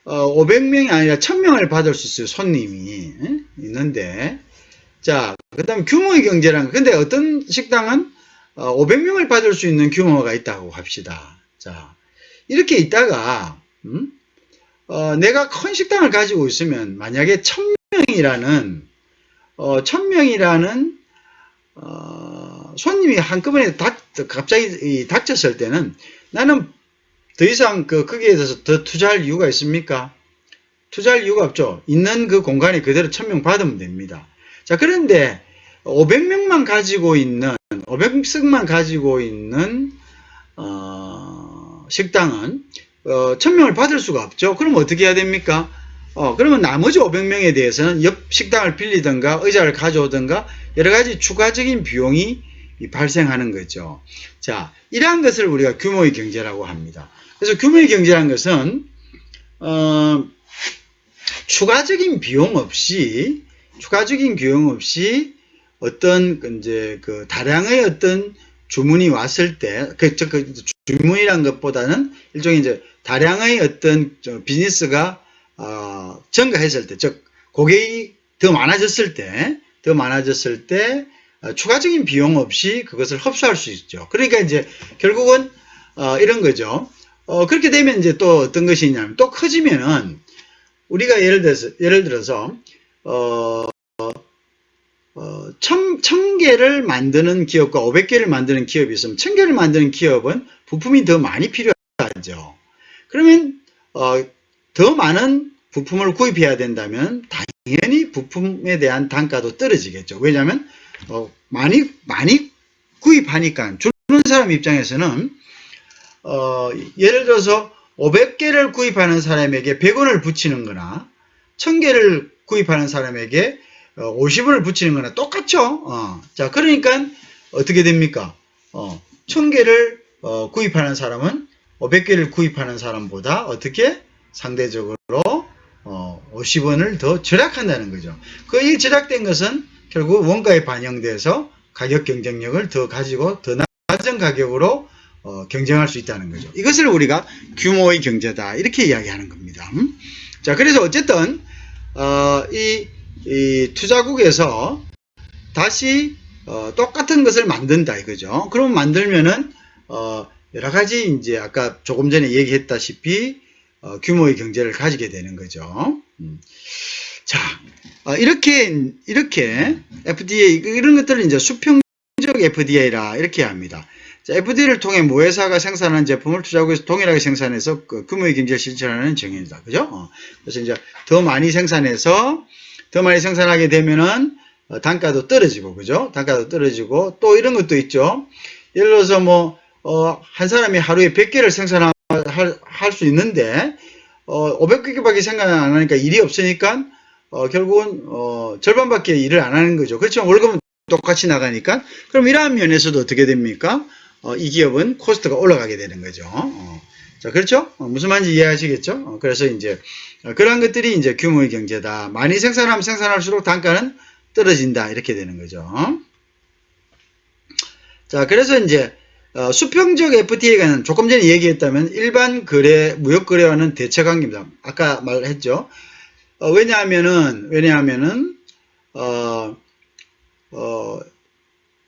500명이 아니라 1000명을 받을 수 있어요. 손님이 있는데, 자, 그 다음 규모의 경제라는 거. 근데 어떤 식당은 500명을 받을 수 있는 규모가 있다고 합시다. 자, 이렇게 있다가 내가 큰 식당을 가지고 있으면 만약에 1000명이라는 손님이 한꺼번에 갑자기 닥쳤을 때는 나는 더 이상 거기에 대해서 더 투자할 이유가 있습니까? 투자할 이유가 없죠. 있는 그 공간에 그대로 1000명 받으면 됩니다. 자, 그런데 500명만 가지고 있는 식당은 1000명을 받을 수가 없죠. 그럼 어떻게 해야 됩니까? 그러면 나머지 500명에 대해서는 옆 식당을 빌리든가 의자를 가져오든가 여러 가지 추가적인 비용이 발생하는 거죠. 자, 이러한 것을 우리가 규모의 경제라고 합니다. 그래서 규모의 경제라는 것은 추가적인 비용 없이 어떤 이제 그 다량의 어떤 주문이 왔을 때, 주문이란 것보다는 일종의 이제 다량의 어떤 비즈니스가 증가했을 때, 즉 고객이 더 많아졌을 때 추가적인 비용 없이 그것을 흡수할 수 있죠. 그러니까 이제 결국은 이런 거죠. 그렇게 되면 이제 또 어떤 것이 있냐면, 또 커지면은 우리가 예를 들어서 1000개를 만드는 기업과 500개를 만드는 기업이 있으면 1000개를 만드는 기업은 부품이 더 많이 필요하죠. 그러면 더 많은 부품을 구입해야 된다면 당연히 부품에 대한 단가도 떨어지겠죠. 왜냐하면 많이 구입하니까 주는 사람 입장에서는 예를 들어서 500개를 구입하는 사람에게 100원을 붙이는 거나 1000개를 구입하는 사람에게 50원을 붙이는 거나 똑같죠. 자, 그러니까 어떻게 됩니까? 1000개를 구입하는 사람은 500개를 구입하는 사람보다 어떻게 상대적으로 50원을 더 절약한다는 거죠. 그 이 절약된 것은 결국 원가에 반영돼서 가격 경쟁력을 더 가지고 더 낮은 가격으로 경쟁할 수 있다는 거죠. 이것을 우리가 규모의 경제다 이렇게 이야기하는 겁니다. 자, 그래서 어쨌든 이 투자국에서 다시 똑같은 것을 만든다 이거죠. 그럼 만들면은 여러 가지 이제 아까 조금 전에 얘기했다시피 규모의 경제를 가지게 되는 거죠. 자, 이렇게 FDA 이런 것들을 이제 수평적 FDA라 이렇게 합니다. 자, FDA를 통해 모회사가 생산한 제품을 투자국에서 동일하게 생산해서 그 규모의 경제를 실천하는 정의이다. 그죠? 그래서 이제 더 많이 생산하게 되면은 단가도 떨어지고, 그죠? 단가도 떨어지고, 또 이런 것도 있죠. 예를 들어서 한 사람이 하루에 100개를 생산할 수 있는데, 500개밖에 생산 안 하니까 일이 없으니까, 결국은, 절반밖에 일을 안 하는 거죠. 그렇죠? 월급은 똑같이 나가니까. 그럼 이러한 면에서도 어떻게 됩니까? 이 기업은 코스트가 올라가게 되는 거죠. 자, 그렇죠? 무슨 말인지 이해하시겠죠? 그래서 이제, 그러한 것들이 이제 규모의 경제다. 많이 생산하면 생산할수록 단가는 떨어진다. 이렇게 되는 거죠. 자, 그래서 이제, 수평적 FTA가 조금 전에 얘기했다면 일반 거래, 무역 거래와는 대체 관계입니다. 아까 말했죠. 왜냐하면은,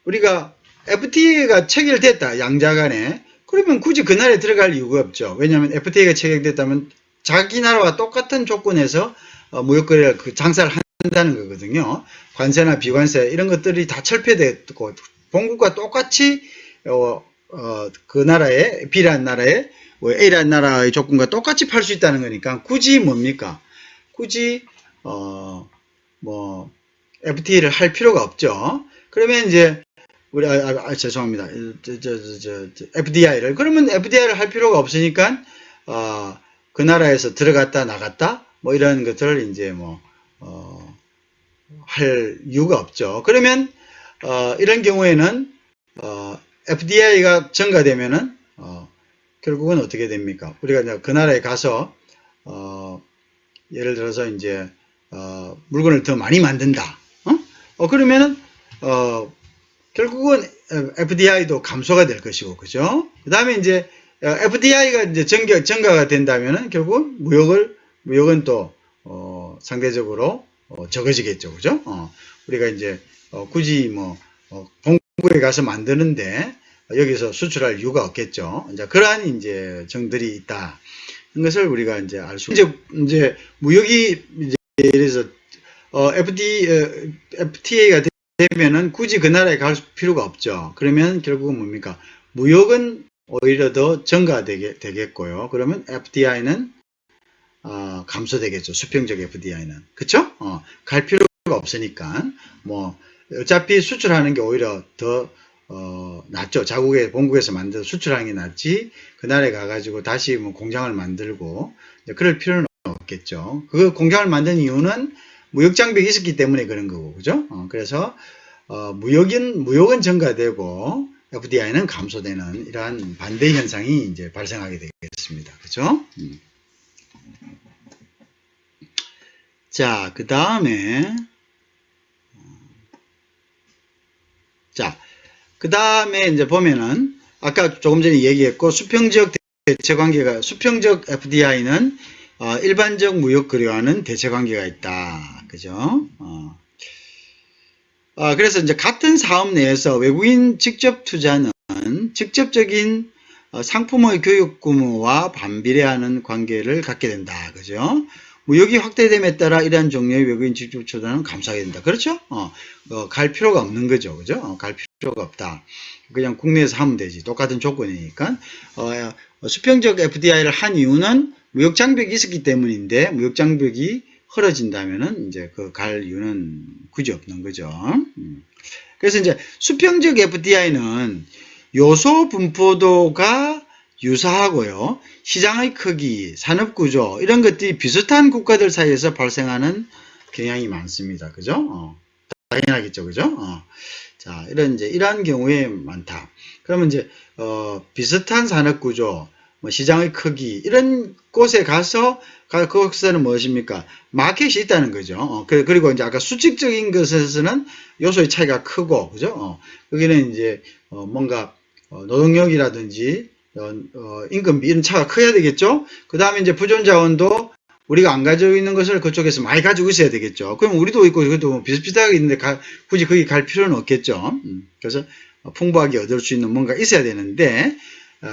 우리가 FTA가 체결됐다. 양자 간에. 그러면 굳이 그 나라에 들어갈 이유가 없죠. 왜냐하면 FTA가 체결됐다면 자기 나라와 똑같은 조건에서 무역거래를 장사를 한다는 거거든요. 관세나 비관세 이런 것들이 다 철폐됐고 본국과 똑같이 그 나라의 B라는 나라의 A라는 나라의 조건과 똑같이 팔 수 있다는 거니까 굳이 뭡니까? 굳이 FTA를 할 필요가 없죠. 그러면 이제 우리 죄송합니다. FDI를 그러면 FDI를 할 필요가 없으니까 그 나라에서 들어갔다 나갔다 이런 것들을 이제 할 이유가 없죠. 그러면 이런 경우에는 FDI가 증가되면은 결국은 어떻게 됩니까? 우리가 그 나라에 가서 예를 들어서 이제 물건을 더 많이 만든다. 그러면은 결국은 FDI도 감소가 될 것이고, 그죠? 그 다음에 이제 FDI가 이제 증가가 된다면은 결국 무역은 또 상대적으로 적어지겠죠, 그죠? 우리가 이제 굳이 본국에 가서 만드는데 여기서 수출할 이유가 없겠죠. 이제 그러한 이제 정들이 있다. 이 것을 우리가 이제 알 수. 이제 무역이 이제 예를 들어서 FTA가 되면은 굳이 그 나라에 갈 필요가 없죠. 그러면 결국은 뭡니까? 무역은 오히려 더 증가되겠고요. 그러면 FDI는 감소되겠죠. 수평적 FDI는. 그쵸? 갈 필요가 없으니까. 어차피 수출하는 게 오히려 더 낫죠. 본국에서 만들어 수출하는 게 낫지, 그날에 가가지고 다시 뭐 공장을 만들고, 그럴 필요는 없겠죠. 그 공장을 만든 이유는 무역장벽이 있었기 때문에 그런 거고, 그죠? 그래서, 무역은 증가되고, FDI는 감소되는 이러한 반대 현상이 이제 발생하게 되겠습니다. 그죠? 자, 그 다음에, 이제 보면은, 아까 조금 전에 얘기했고, 수평적 대체관계가, 수평적 FDI는, 일반적 무역거래와는 대체관계가 있다. 그죠? 그래서 이제 같은 사업 내에서 외국인 직접 투자는 직접적인 상품의 교육 규모와 반비례하는 관계를 갖게 된다. 그죠? 무역이 확대됨에 따라 이러한 종류의 외국인 직접 투자는 감소하게 된다. 그렇죠? 갈 필요가 없는 거죠. 그죠? 갈 필요가 없다. 그냥 국내에서 하면 되지. 똑같은 조건이니까. 수평적 FDI를 한 이유는 무역 장벽이 있었기 때문인데, 무역 장벽이 흐려진다면은 이제 그 갈 이유는 굳이 없는 거죠. 그래서 이제 수평적 FDI는 요소 분포도가 유사하고요, 시장의 크기, 산업 구조 이런 것들이 비슷한 국가들 사이에서 발생하는 경향이 많습니다. 그죠? 당연하겠죠. 그죠? 자, 이러한 경우에 많다. 그러면 이제 비슷한 산업 구조, 뭐 시장의 크기 이런 곳에 가서 그것은 무엇입니까? 마켓이 있다는 거죠. 그리고 이제 아까 수직적인 것에서는 요소의 차이가 크고, 그죠? 여기는 이제 뭔가 노동력이라든지 임금비 이런 차가 커야 되겠죠. 그 다음에 이제 부존자원도 우리가 안 가지고 있는 것을 그쪽에서 많이 가지고 있어야 되겠죠. 그럼 우리도 있고 그것도 비슷비슷하게 있는데 굳이 거기 갈 필요는 없겠죠. 그래서 풍부하게 얻을 수 있는 뭔가 있어야 되는데,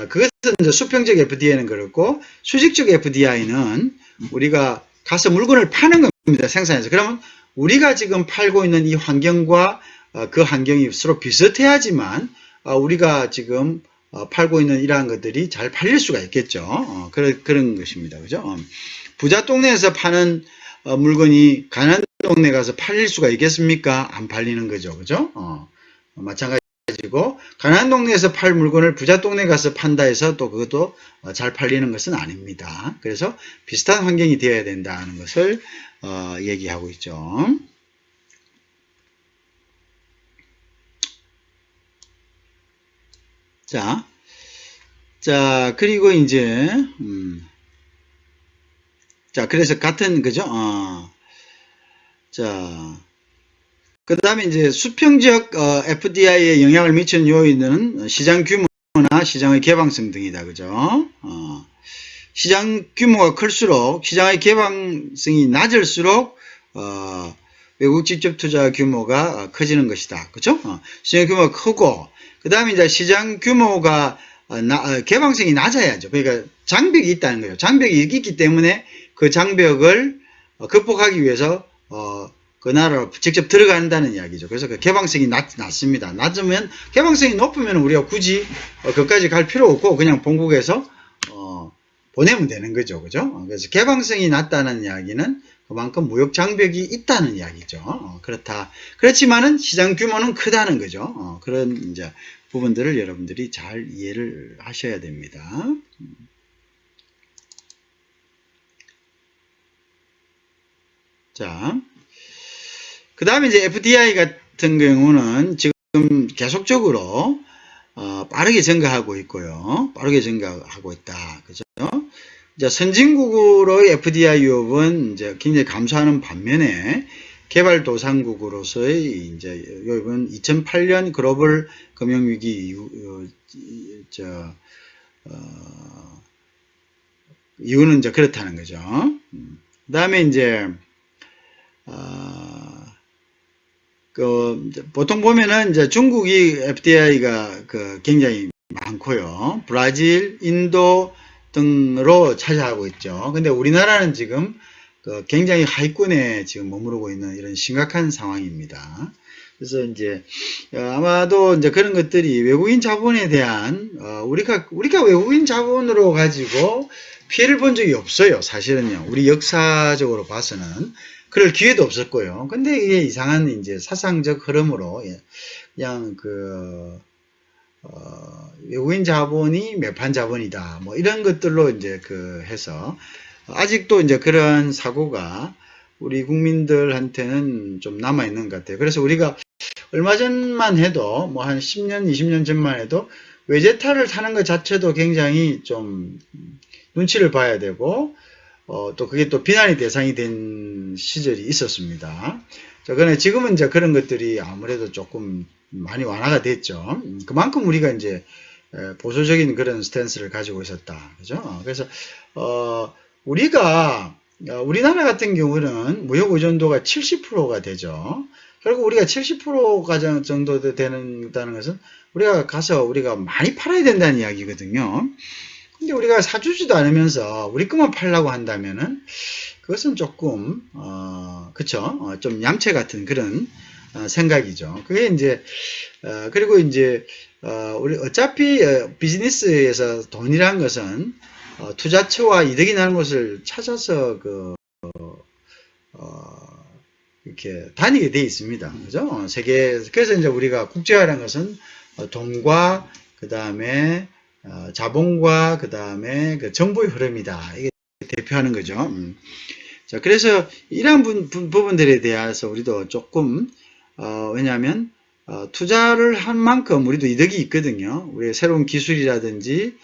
그것은 이제 수평적 FDI는 그렇고, 수직적 FDI는 우리가 가서 물건을 파는 겁니다. 생산해서. 그러면 우리가 지금 팔고 있는 이 환경과 그 환경이 서로 비슷해야지만 우리가 지금 팔고 있는 이러한 것들이 잘 팔릴 수가 있겠죠. 그런 것입니다. 그죠? 부자 동네에서 파는 물건이 가난한 동네 가서 팔릴 수가 있겠습니까? 안 팔리는 거죠. 그죠? 마찬가지고, 가난한 동네에서 팔 물건을 부자 동네 가서 판다 해서 또 그것도 잘 팔리는 것은 아닙니다. 그래서 비슷한 환경이 되어야 된다는 것을 얘기하고 있죠. 자, 그리고 이제, 자, 그래서 같은, 그죠? 자, 그 다음에 이제 수평적 FDI에 영향을 미치는 요인은 시장 규모나 시장의 개방성 등이다. 그죠? 시장 규모가 클수록, 시장의 개방성이 낮을수록 외국 직접 투자 규모가 커지는 것이다. 그죠? 시장 규모가 크고, 그 다음에 이제 시장 규모가 개방성이 낮아야죠. 그러니까 장벽이 있다는 거예요. 장벽이 있기 때문에 그 장벽을 극복하기 위해서 그 나라로 직접 들어간다는 이야기죠. 그래서 그 개방성이 낮습니다. 낮으면, 개방성이 높으면 우리가 굳이 거기까지 갈 필요 없고 그냥 본국에서 보내면 되는 거죠. 그죠? 그래서 개방성이 낮다는 이야기는 그만큼 무역 장벽이 있다는 이야기죠. 그렇지만은 시장 규모는 크다는 거죠. 그런 이제 부분들을 여러분들이 잘 이해를 하셔야 됩니다. 자, 그 다음에 이제 FDI 같은 경우는 지금 계속적으로 빠르게 증가하고 있고요. 빠르게 증가하고 있다. 그죠? 이제 선진국으로의 FDI 유입은 이제 굉장히 감소하는 반면에 개발도상국으로서의 이제 유입은 2008년 글로벌 금융위기 이유는 이제 그렇다는 거죠. 그 다음에 이제 보통 보면은 이제 중국이 FDI가 굉장히 많고요. 브라질, 인도 등으로 차지하고 있죠. 근데 우리나라는 지금 굉장히 하위권에 지금 머무르고 있는 이런 심각한 상황입니다. 그래서 이제 아마도 이제 그런 것들이 외국인 자본에 대한 우리가 외국인 자본으로 가지고 피해를 본 적이 없어요. 사실은요. 우리 역사적으로 봐서는 그럴 기회도 없었고요. 근데 이게 이상한 이제 사상적 흐름으로 그냥 외국인 자본이 매판 자본이다. 뭐 이런 것들로 이제 해서 아직도 이제 그런 사고가 우리 국민들한테는 좀 남아 있는 것 같아요. 그래서 우리가 얼마 전만 해도 뭐 한 10년, 20년 전만 해도 외제차를 타는 것 자체도 굉장히 좀 눈치를 봐야 되고 또 그게 또 비난의 대상이 된 시절이 있었습니다. 자, 그런데 지금은 이제 그런 것들이 아무래도 조금 많이 완화가 됐죠. 그만큼 우리가 이제 보수적인 그런 스탠스를 가지고 있었다. 그죠? 그래서 우리나라 같은 경우는 무역 의존도가 70%가 되죠. 결국 우리가 70% 정도 된다는 것은 우리가 많이 팔아야 된다는 이야기거든요. 근데 우리가 사주지도 않으면서 우리 것만 팔려고 한다면은 그것은 조금 그쵸? 좀 얌체 같은 그런 생각이죠. 그게 이제 그리고 이제 우리 어차피 비즈니스에서 돈이라는 것은 투자처와 이득이 나는 곳을 찾아서 이렇게 다니게 돼 있습니다. 그죠? 그래서 이제 우리가 국제화라는 것은 돈과 그 다음에 자본과 그 다음에 정보의 흐름이다. 이게 대표하는 거죠. 자, 그래서 이러한 부분들에 대해서 우리도 조금 왜냐하면 투자를 한 만큼 우리도 이득이 있거든요. 우리의 새로운 기술이라든지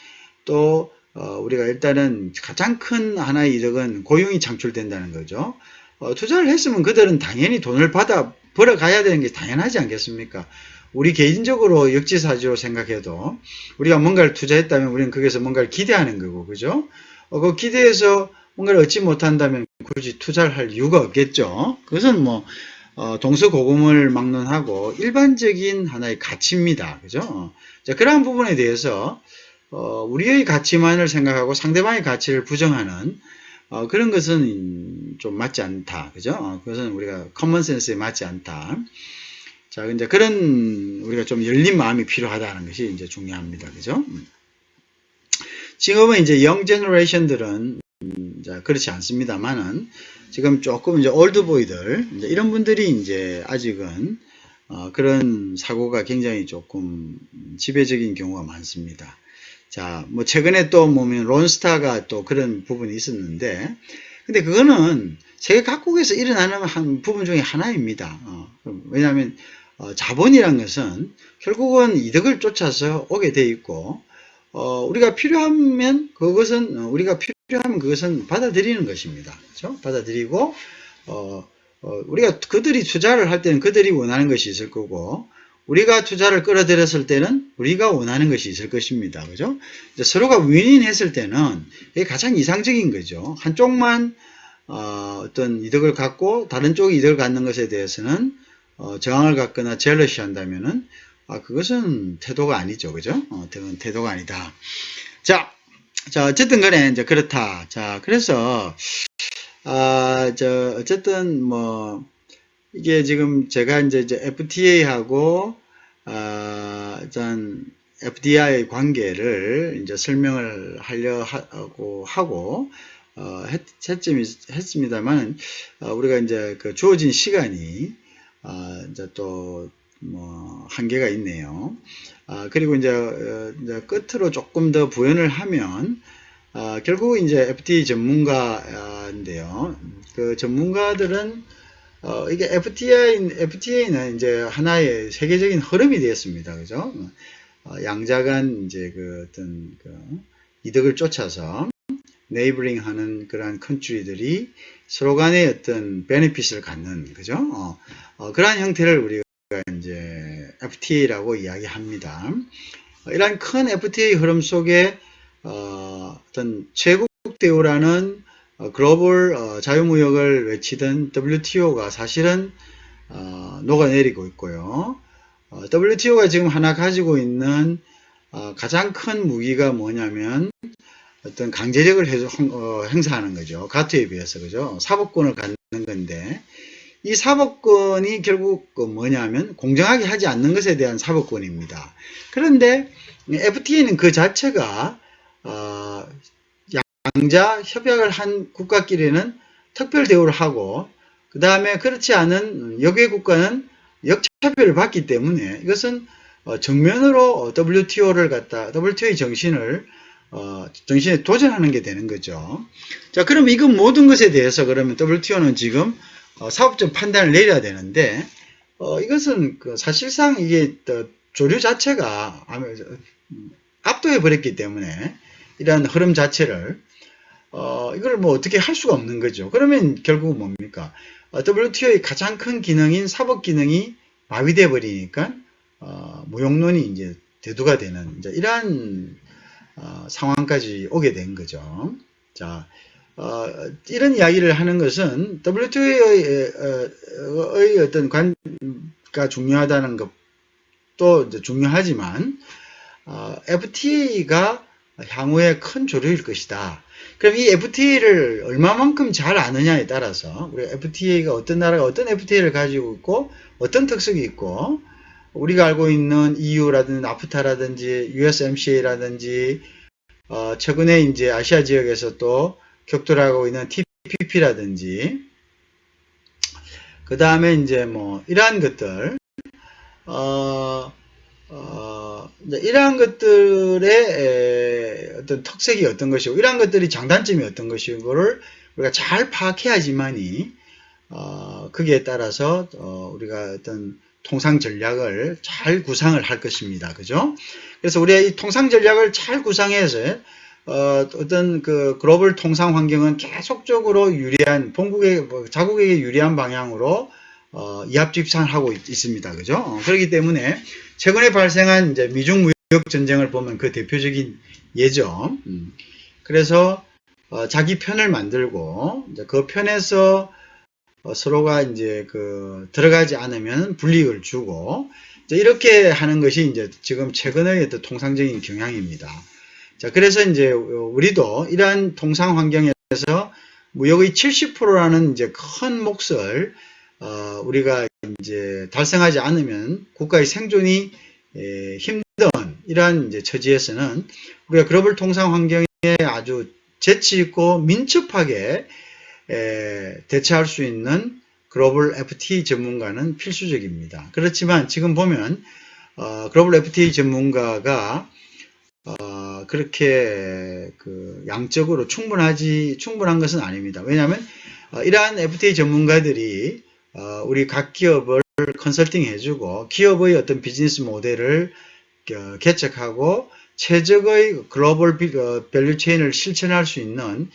또 우리가 일단은 가장 큰 하나의 이득은 고용이 창출된다는 거죠. 투자를 했으면 그들은 당연히 돈을 벌어가야 되는 게 당연하지 않겠습니까? 우리 개인적으로 역지사지로 생각해도 우리가 뭔가를 투자했다면 우리는 거기서 뭔가를 기대하는 거고, 그죠? 그 기대해서 뭔가를 얻지 못한다면 굳이 투자를 할 이유가 없겠죠. 그것은 뭐 동서고금을 막론하고 일반적인 하나의 가치입니다. 그죠? 자, 그러한 부분에 대해서 우리의 가치만을 생각하고 상대방의 가치를 부정하는 그런 것은 좀 맞지 않다. 그죠? 그것은 우리가 커먼센스에 맞지 않다. 자, 이제 그런 우리가 좀 열린 마음이 필요하다는 것이 이제 중요합니다. 그죠? 지금은 이제 영 제너레이션들은 그렇지 않습니다만은 지금 조금 이제 올드보이들 이런 분들이 이제 아직은 그런 사고가 굉장히 조금 지배적인 경우가 많습니다. 자, 뭐 최근에 또 보면 론스타가 또 그런 부분이 있었는데, 근데 그거는 세계 각국에서 일어나는 한 부분 중에 하나입니다. 왜냐하면 자본이란 것은 결국은 이득을 쫓아서 오게 돼 있고, 우리가 필요하면 그것은 받아들이는 것입니다. 그렇죠? 받아들이고, 우리가 그들이 투자를 할 때는 그들이 원하는 것이 있을 거고, 우리가 투자를 끌어들였을 때는 우리가 원하는 것이 있을 것입니다. 그죠? 서로가 윈윈 했을 때는 이게 가장 이상적인 거죠. 한쪽만 어떤 이득을 갖고 다른 쪽이 이득을 갖는 것에 대해서는 저항을 갖거나 젤러시 한다면은 그것은 태도가 아니죠. 그죠? 태도가 아니다. 자, 어쨌든 간에 이제 그렇다. 자, 그래서 어쨌든 뭐 이게 지금 제가 이제 FTA하고 일단 FDI 관계를 이제 설명을 하고 했습니다만 우리가 이제 주어진 시간이 이제 또 뭐 한계가 있네요. 그리고 이제 끝으로 조금 더 부연을 하면 결국 이제 FTA 전문가인데요. 그 전문가들은 이게 FTA는 이제 하나의 세계적인 흐름이 되었습니다. 그죠? 양자간 이제 어떤 이득을 쫓아서 네이버링 하는 그러한 컨트리들이 서로 간의 어떤 베네핏을 갖는, 그죠? 그러한 형태를 우리가 이제 FTA라고 이야기합니다. 이러한 큰 FTA 흐름 속에 어떤 최국 대우라는 글로벌 자유무역을 외치던 WTO가 사실은 녹아내리고 있고요. WTO가 지금 하나 가지고 있는 가장 큰 무기가 뭐냐면 어떤 강제력을 행사하는 거죠. 가트에 비해서, 그죠? 사법권을 갖는 건데, 이 사법권이 결국 뭐냐면 공정하게 하지 않는 것에 대한 사법권입니다. 그런데 FTA는 그 자체가 양자 협약을 한 국가끼리는 특별 대우를 하고, 그 다음에 그렇지 않은 역외 국가는 역차별을 받기 때문에 이것은 정면으로 WTO의 정신에 도전하는 게 되는 거죠. 자, 그럼 이거 모든 것에 대해서 그러면 WTO는 지금 사업적 판단을 내려야 되는데, 이것은 사실상 이게 조류 자체가 압도해 버렸기 때문에 이러한 흐름 자체를 이걸 뭐 어떻게 할 수가 없는 거죠. 그러면 결국 뭡니까? WTO의 가장 큰 기능인 사법 기능이 마비돼 버리니까 무용론이 이제 대두가 되는 이제 이러한 상황까지 오게 된 거죠. 자, 이런 이야기를 하는 것은 WTO의 어떤 관가 중요하다는 것도 이제 중요하지만 FTA가 향후에 큰 조류일 것이다. 그럼 이 FTA를 얼마만큼 잘 아느냐에 따라서 우리가 FTA가 어떤 나라가 어떤 FTA를 가지고 있고 어떤 특색이 있고 우리가 알고 있는 EU라든지 나프타라든지 USMCA라든지 최근에 이제 아시아 지역에서 또 격돌하고 있는 TPP라든지 그 다음에 이제 뭐 이러한 것들 이러한 것들의 어떤 특색이 어떤 것이고 이러한 것들이 장단점이 어떤 것이고를 우리가 잘 파악해야지만이 거기에 따라서 우리가 어떤 통상 전략을 잘 구상을 할 것입니다. 그죠? 그래서 우리가 이 통상 전략을 잘 구상해서 어떤 그 글로벌 통상 환경은 계속적으로 유리한 자국에게 유리한 방향으로 이합집산을 하고 있습니다. 그죠? 그렇기 때문에 최근에 발생한 이제 미중 무역 전쟁을 보면 그 대표적인 예죠. 그래서 자기 편을 만들고 이제 그 편에서 서로가 이제 들어가지 않으면 불이익을 주고 이렇게 하는 것이 이제 지금 최근의 어떤 통상적인 경향입니다. 자, 그래서 이제 우리도 이러한 통상 환경에서 무역의 70%라는 이제 큰 몫을 우리가 이제 달성하지 않으면 국가의 생존이 힘든 이러한 이제 처지에서는 우리가 글로벌 통상 환경에 아주 재치 있고 민첩하게 대처할 수 있는 글로벌 FTA 전문가는 필수적입니다. 그렇지만 지금 보면 글로벌 FTA 전문가가 그렇게 양적으로 충분한 것은 아닙니다. 왜냐하면 이러한 FTA 전문가들이 우리 각 기업을 컨설팅 해주고 기업의 어떤 비즈니스 모델을 개척하고 최적의 글로벌 밸류 체인을 실천할 수 있는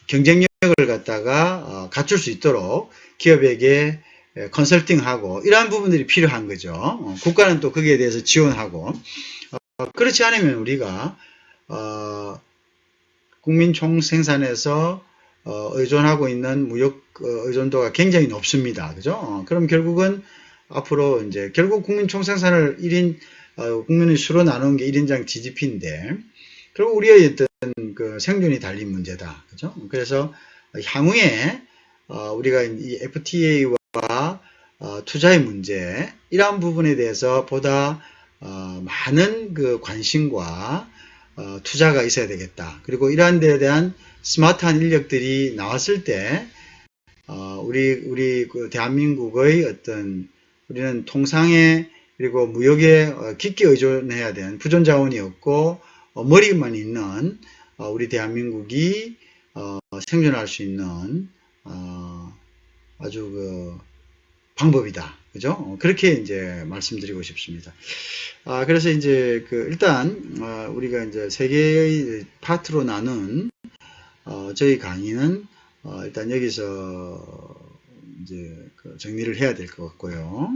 경쟁력을 갖다가 갖출 수 있도록 기업에게 컨설팅하고 이러한 부분들이 필요한 거죠. 국가는 또 거기에 대해서 지원하고 그렇지 않으면 우리가 국민 총생산에서 의존하고 있는 무역 의존도가 굉장히 높습니다. 그죠? 그럼 결국은 앞으로 이제 결국 국민 총생산을 국민의 수로 나누는 게 1인당 GDP인데 결국 우리의 어떤 생존이 달린 문제다. 그죠? 그래서 향후에 우리가 이 FTA와 투자의 문제 이러한 부분에 대해서 보다 많은 관심과 투자가 있어야 되겠다. 그리고 이러한 데에 대한 스마트한 인력들이 나왔을 때 우리 대한민국의 어떤 우리는 통상에 그리고 무역에 깊게 의존해야 되는 부존 자원이 없고 머리만 있는 우리 대한민국이 생존할 수 있는 아주 방법이다. 그죠? 그렇게 이제 말씀드리고 싶습니다. 그래서 이제 일단 우리가 이제 세 개의 파트로 나눈 저희 강의는 일단 여기서 이제 정리를 해야 될 것 같고요.